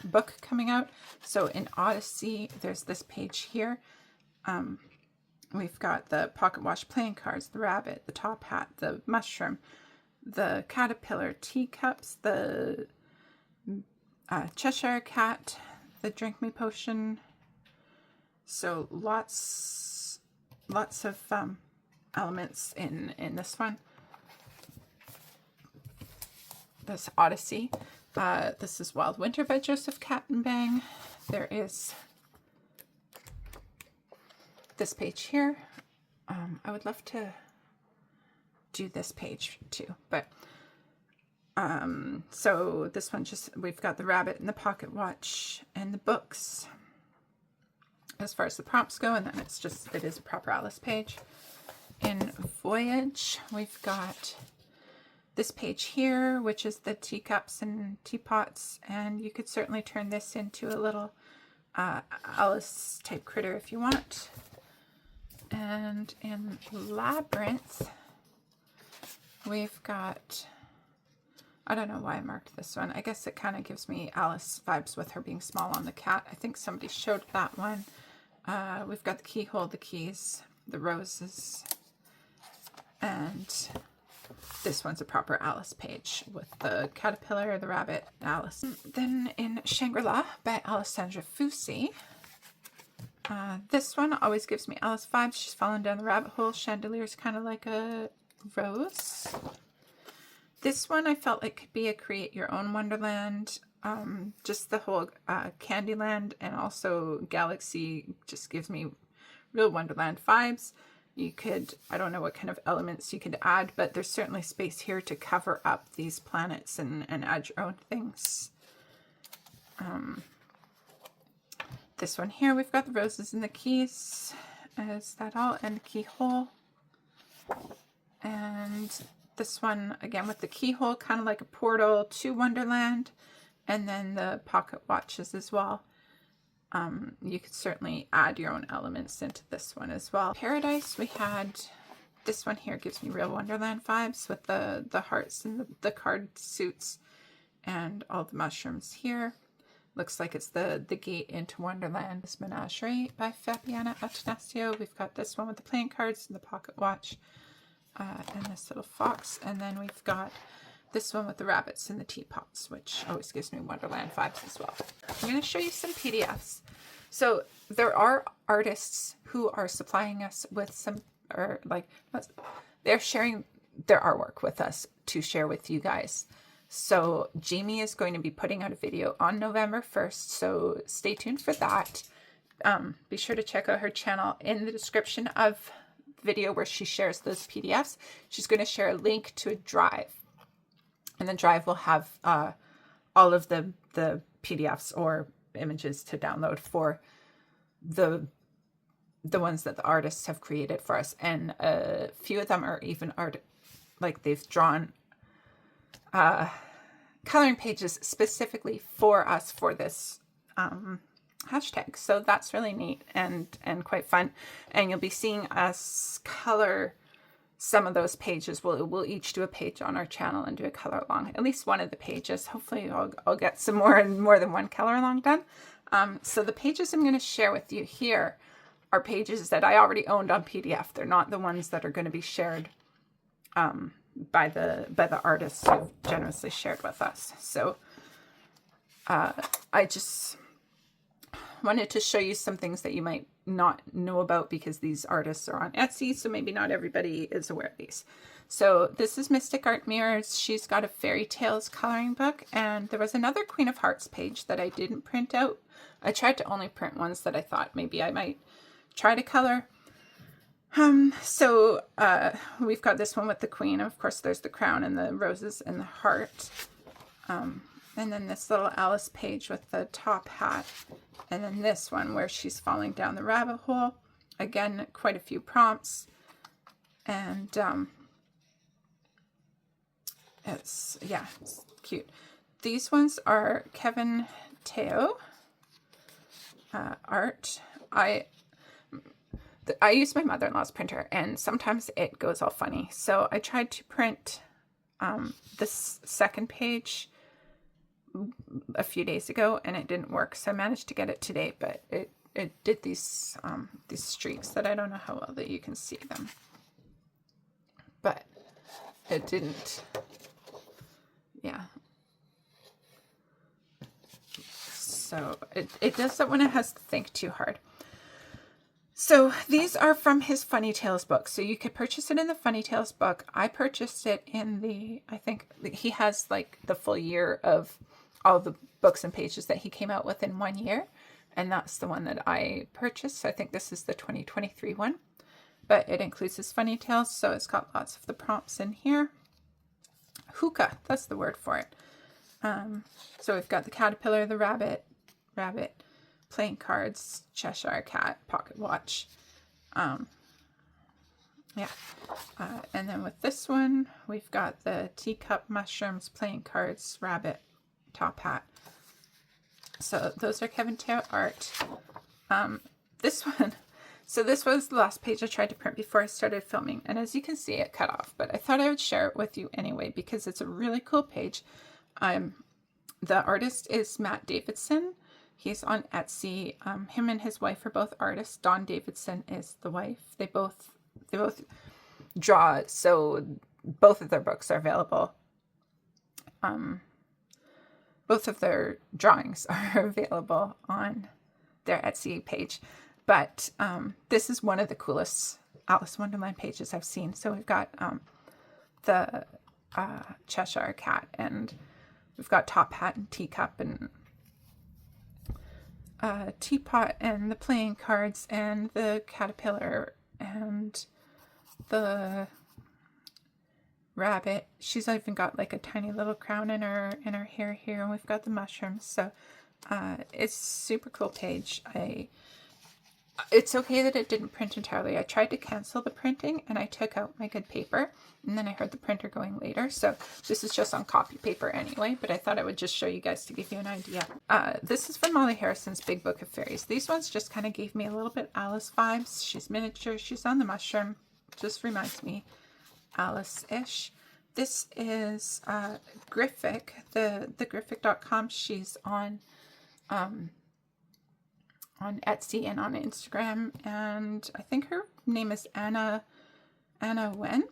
book coming out. So in Odyssey, there's this page here. We've got the pocket watch playing cards, the rabbit, the top hat, the mushroom, the caterpillar, teacups, the Cheshire cat, the Drink Me potion. So lots of elements in this one. This Odyssey. This is Wild Winter by Joseph Kattenbang. There is this page here. I would love to do this page too, but so this one we've got the rabbit and the pocket watch and the books as far as the prompts go, and then it is a proper Alice page. In Voyage, we've got this page here, which is the teacups and teapots, and you could certainly turn this into a little Alice type critter if you want. And in Labyrinth, we've got, I don't know why I marked this one. I guess it kind of gives me Alice vibes with her being small on the cat. I think somebody showed that one. We've got the keyhole, the keys, the roses, and this one's a proper Alice page with the caterpillar, the rabbit, Alice. Then in Shangri-La by Alessandra Fusi, this one always gives me Alice vibes. She's falling down the rabbit hole. Chandelier's kind of like a rose. This one I felt like could be a create your own Wonderland. Just the whole Candyland and also Galaxy just gives me real Wonderland vibes. You could, I don't know what kind of elements you could add, but there's certainly space here to cover up these planets and add your own things. This one here, we've got the roses and the keys. Is that all? And the keyhole. And this one, again, with the keyhole, kind of like a portal to Wonderland. And then the pocket watches as well. You could certainly add your own elements into this one as well. Paradise, we had this one here, gives me real Wonderland vibes with the hearts and the card suits and all the mushrooms here. Looks like it's the gate into Wonderland. This Menagerie by Fabiana Attanasio. We've got this one with the playing cards and the pocket watch and this little fox. And then we've got this one with the rabbits and the teapots, which always gives me Wonderland vibes as well. I'm going to show you some PDFs. So there are artists who are supplying us with some, or like, they're sharing their artwork with us to share with you guys. So Jamie is going to be putting out a video on November 1st, so stay tuned for that. Be sure to check out her channel. In the description of the video where she shares those PDFs, she's going to share a link to a drive. And the drive will have all of the PDFs or images to download for the ones that the artists have created for us. And a few of them are even like they've drawn coloring pages specifically for us for this hashtag. So that's really neat and quite fun. And you'll be seeing us color some of those pages. We'll each do a page on our channel and do a color along. At least one of the pages. Hopefully I'll get some more than one color along done. So the pages I'm going to share with you here are pages that I already owned on PDF. They're not the ones that are going to be shared by the artists who generously shared with us. So I just wanted to show you some things that you might not know about because these artists are on Etsy, so maybe not everybody is aware of these. So this is Mystic Art Mirrors. She's got a Fairy Tales coloring book, and there was another Queen of Hearts page that I didn't print out. I tried to only print ones that I thought maybe I might try to color. So we've got this one with the Queen. Of course, there's the crown and the roses and the heart. And then this little Alice page with the top hat. And then this one where she's falling down the rabbit hole. Again, quite a few prompts. And it's cute. These ones are Kevin Teo art. I use my mother-in-law's printer, and sometimes it goes all funny. So I tried to print this second page a few days ago, and it didn't work. So I managed to get it today, but it did these streaks that I don't know how well that you can see them. But it didn't. Yeah. So it does that when it has to think too hard. So these are from his Funny Tales book. So you could purchase it in the Funny Tales book. I purchased it in the, I think he has like the full year of all the books and pages that he came out with in 1 year. And that's the one that I purchased. So I think this is the 2023 one. But it includes his Funny Tales. So it's got lots of the prompts in here. Hookah, that's the word for it. So we've got the caterpillar, the rabbit, playing cards, Cheshire Cat, pocket watch. And then with this one, we've got the teacup, mushrooms, playing cards, rabbit, top hat. So those are Kevin Teo art. This one, so this was the last page I tried to print before I started filming. And as you can see, it cut off, but I thought I would share it with you anyway, because it's a really cool page. The artist is Matt Davidson. He's on Etsy. Him and his wife are both artists. Dawn Davidson is the wife. They both draw, so both of their books are available. Both of their drawings are available on their Etsy page. But this is one of the coolest Alice in Wonderland pages I've seen. So we've got the Cheshire Cat, and we've got top hat and teacup and teapot and the playing cards and the caterpillar and the rabbit. She's even got like a tiny little crown in her hair here, and we've got the mushrooms. So it's super cool page. It's okay that it didn't print entirely. I tried to cancel the printing and I took out my good paper, and then I heard the printer going later. So this is just on copy paper anyway, but I thought I would just show you guys to give you an idea. This is from Molly Harrison's Big Book of Fairies. These ones just kind of gave me a little bit Alice vibes. She's miniature. She's on the mushroom. Just reminds me Alice-ish. This is Griffic, the Griffic.com. She's on Etsy and on Instagram, and I think her name is Anna Wen.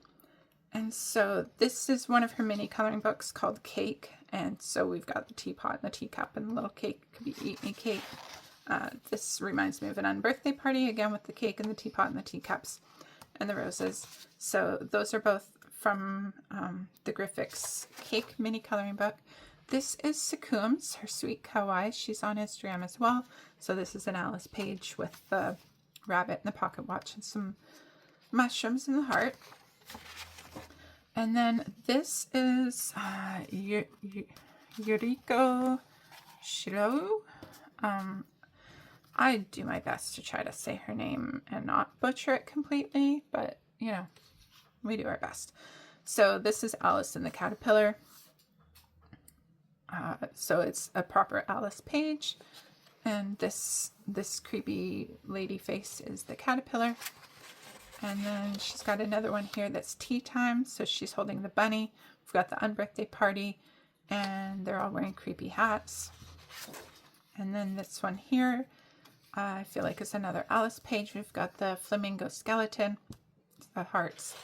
And so this is one of her mini coloring books called Cake, and so we've got the teapot and the teacup, and the little cake could be eat me cake. This reminds me of an unbirthday party, again with the cake and the teapot and the teacups and the roses. So those are both from the Griffics Cake mini coloring book. This is Sukum's, her sweet kawaii. She's on Instagram as well. So this is an Alice page with the rabbit and the pocket watch and some mushrooms in the heart. And then this is Yuriko Shiro. I do my best to try to say her name and not butcher it completely, but you know, we do our best. So this is Alice and the Caterpillar. So it's a proper Alice page, and this creepy lady face is the caterpillar. And then she's got another one here that's tea time, so she's holding the bunny. We've got the unbirthday party, and they're all wearing creepy hats. And then this one here, I feel like is another Alice page. We've got the flamingo skeleton, the hearts.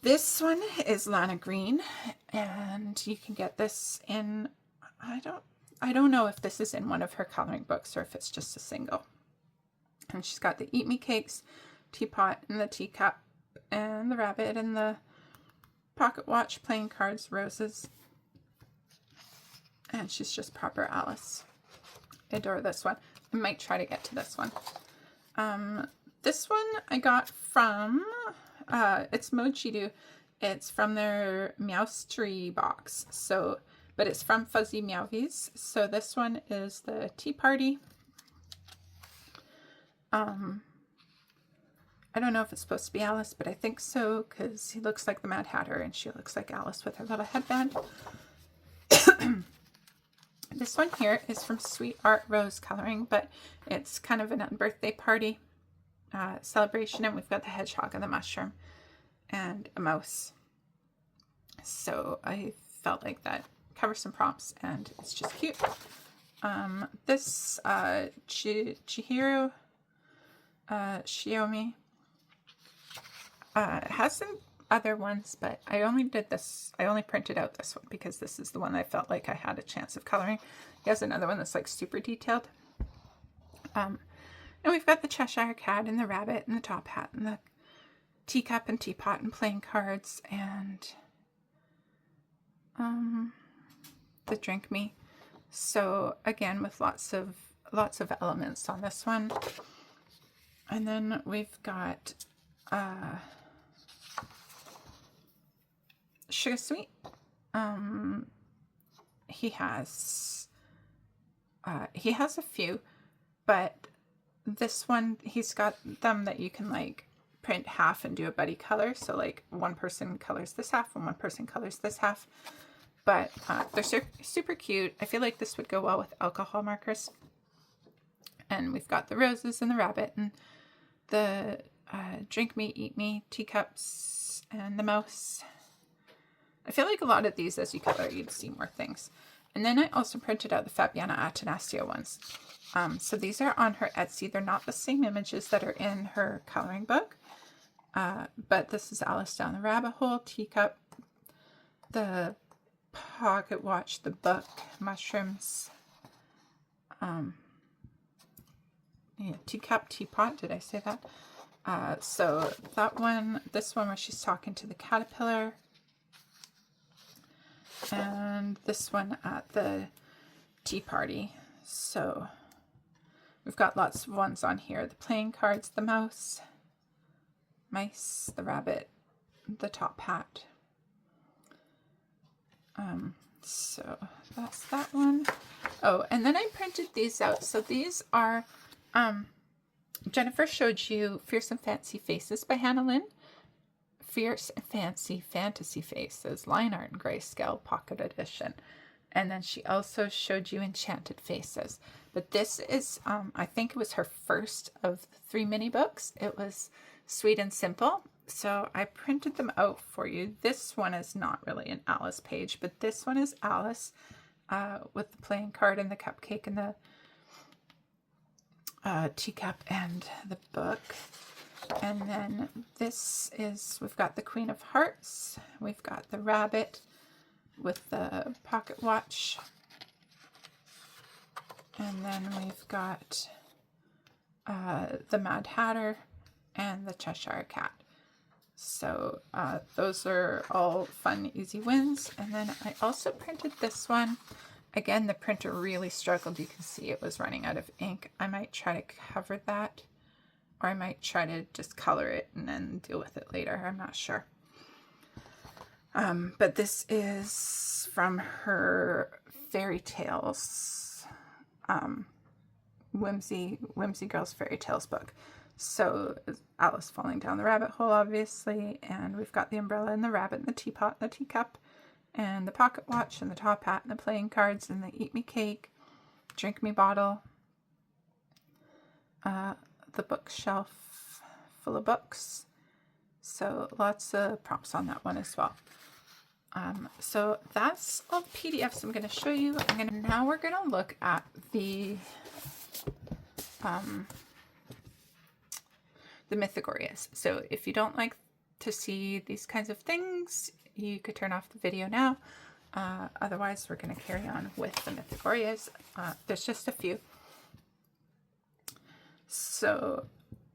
This one is Lana Green, and you can get this in, I don't know if this is in one of her coloring books or if it's just a single. And she's got the Eat Me cakes, teapot, and the teacup, and the rabbit, and the pocket watch, playing cards, roses. And she's just proper Alice. I adore this one. I might try to get to this one. This one I got from... it's Mochidu. It's from their Meowstery box. So, but it's from Fuzzy Meowvies. So this one is the Tea Party. I don't know if it's supposed to be Alice, but I think so, because he looks like the Mad Hatter and she looks like Alice with her little headband. This one here is from Sweet Art Rose Coloring, but it's kind of an unbirthday party celebration, and we've got the hedgehog and the mushroom and a mouse. So I felt like that covers some prompts, and it's just cute. This Chihiro Shiomi has some other ones, but I only printed out this one because this is the one I felt like I had a chance of coloring. He has another one that's like super detailed. And we've got the Cheshire Cat and the rabbit and the top hat and the teacup and teapot and playing cards and the drink me. So again, with lots of elements on this one. And then we've got Sugar Sweet. He has a few, but this one, he's got them that you can like print half and do a buddy color. So like one person colors this half and one person colors this half. But they're super cute. I feel like this would go well with alcohol markers. And we've got the roses and the rabbit and the drink me, eat me teacups and the mouse. I feel like a lot of these, as you color, you'd see more things. And then I also printed out the Fabiana Attanasio ones. So these are on her Etsy. They're not the same images that are in her coloring book. But this is Alice Down the Rabbit Hole, teacup, the pocket watch, the book, mushrooms, yeah, teacup, teapot, did I say that? So that one, this one where she's talking to the caterpillar, and this one at the tea party. So we've got lots of ones on here. The playing cards, the mouse, mice, the rabbit, the top hat. So that's that one. Oh, and then I printed these out. So these are, Jennifer showed you Fierce and Fancy Faces by Hannah Lynn. Fierce and Fancy Fantasy Faces, line art and grayscale pocket edition. And then she also showed you Enchanted Faces. But this is, I think it was her first of the 3 mini books. It was sweet and simple. So I printed them out for you. This one is not really an Alice page, but this one is Alice with the playing card and the cupcake and the teacup and the book. And then this is, we've got the Queen of Hearts. We've got the rabbit with the pocket watch. And then we've got the Mad Hatter and the Cheshire Cat. So those are all fun, easy wins. And then I also printed this one. Again, the printer really struggled. You can see it was running out of ink. I might try to cover that, or I might try to just color it and then deal with it later. I'm not sure. But this is from her Fairy Tales, Whimsy Girls Fairy Tales book. So Alice falling down the rabbit hole, obviously, and we've got the umbrella and the rabbit and the teapot and the teacup and the pocket watch and the top hat and the playing cards and the eat me cake, drink me bottle, the bookshelf full of books. So lots of props on that one as well. So that's all the PDFs I'm going to show you. Now we're going to look at the Mythagorias. So if you don't like to see these kinds of things, you could turn off the video now. Otherwise, we're going to carry on with the Mythagorias. There's just a few. So,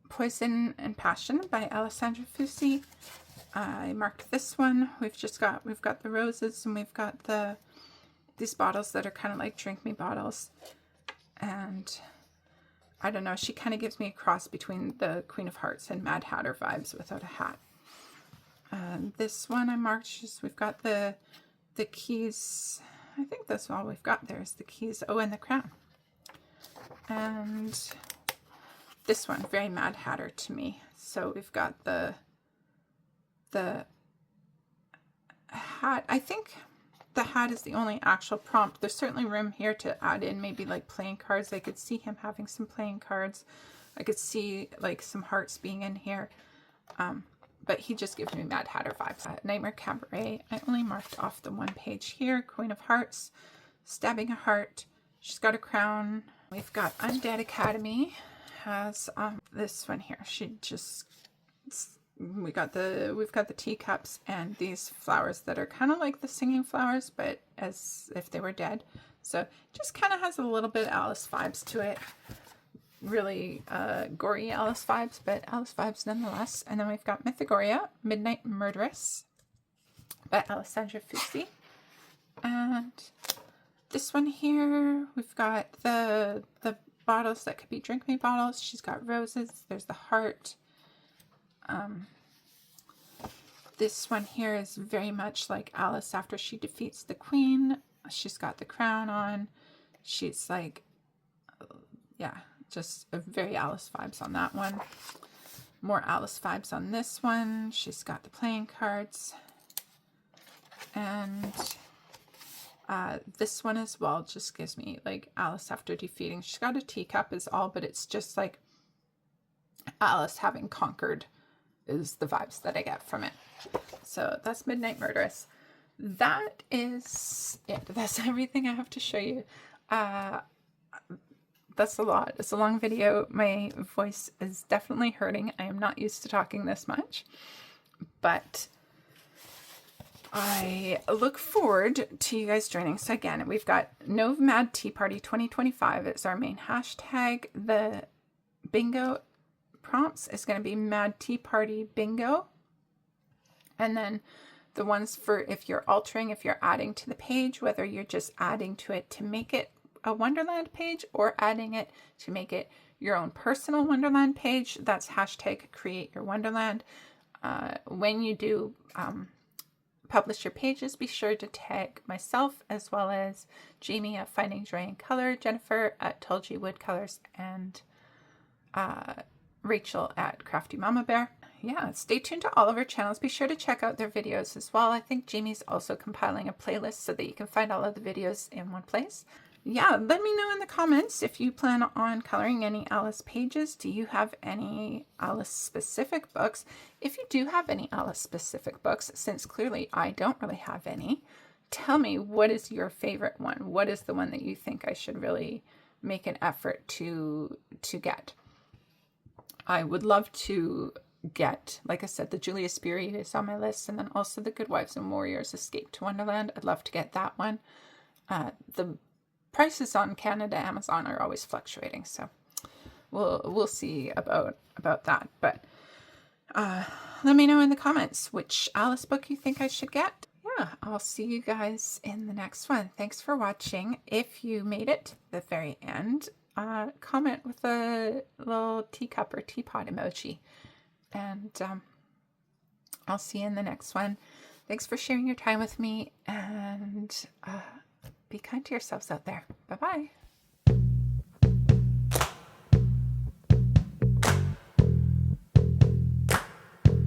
Poison and Passion by Alessandra Fusi. I marked this one. We've got the roses, and we've got these bottles that are kind of like drink me bottles. And I don't know, she kind of gives me a cross between the Queen of Hearts and Mad Hatter vibes without a hat. This one I marked, we've got the keys. I think that's all we've got there is the keys. Oh, and the crown. And this one, very Mad Hatter to me. So we've got the hat. I think the hat is the only actual prompt. There's certainly room here to add in maybe like playing cards. I could see him having some playing cards. I could see like some hearts being in here. But he just gives me Mad Hatter vibes. Nightmare Cabaret. I only marked off the one page here. Queen of Hearts. Stabbing a heart. She's got a crown. We've got Undead Academy. Has this one here. We've got the teacups and these flowers that are kind of like the singing flowers, but as if they were dead. So just kind of has a little bit Alice vibes to it. really gory Alice vibes, but Alice vibes nonetheless. And then we've got Mythagoria, Midnight Murderess by Alessandra Fusi. And this one here, we've got the bottles that could be drink me bottles. She's got roses. There's the heart. This one here is very much like Alice after she defeats the queen. She's got the crown on. She's like, yeah, just a very Alice vibes on that one. More Alice vibes on this one. She's got the playing cards. And this one as well just gives me like Alice after defeating. She's got a teacup is all, but it's just like Alice having conquered is the vibes that I get from it. So that's Midnight Murderess. That is it. That's everything I have to show you. That's a lot. It's a long video. My voice is definitely hurting. I am not used to talking this much, but I look forward to you guys joining. So again, we've got No Mad Tea Party 2025. It's our main hashtag. The bingo prompts is going to be Mad Tea Party Bingo. And then the ones for if you're altering, if you're adding to the page, whether you're just adding to it to make it a Wonderland page or adding it to make it your own personal Wonderland page, that's hashtag Create Your Wonderland. When you do publish your pages, be sure to tag myself as well as Jamie at Finding Joy in Color, Jennifer at Tulgey Woodcolors, and Rachel at Crafty Mama Bear. Yeah, stay tuned to all of our channels. Be sure to check out their videos as well. I think Jamie's also compiling a playlist so that you can find all of the videos in one place. Yeah, let me know in the comments if you plan on coloring any Alice pages. Do you have any Alice specific books? If you do have any Alice specific books, since clearly I don't really have any, tell me what is your favorite one? What is the one that you think I should really make an effort to get? I would love to get, like I said, the Julia Spieri is on my list, and then also the Good Wives and Warriors Escape to Wonderland. I'd love to get that one. The prices on Canada Amazon are always fluctuating, so we'll see about that. But let me know in the comments which Alice book you think I should get. Yeah, I'll see you guys in the next one. Thanks for watching. If you made it to the very end, comment with a little teacup or teapot emoji, and I'll see you in the next one. Thanks for sharing your time with me, and be kind to yourselves out there. Bye-bye.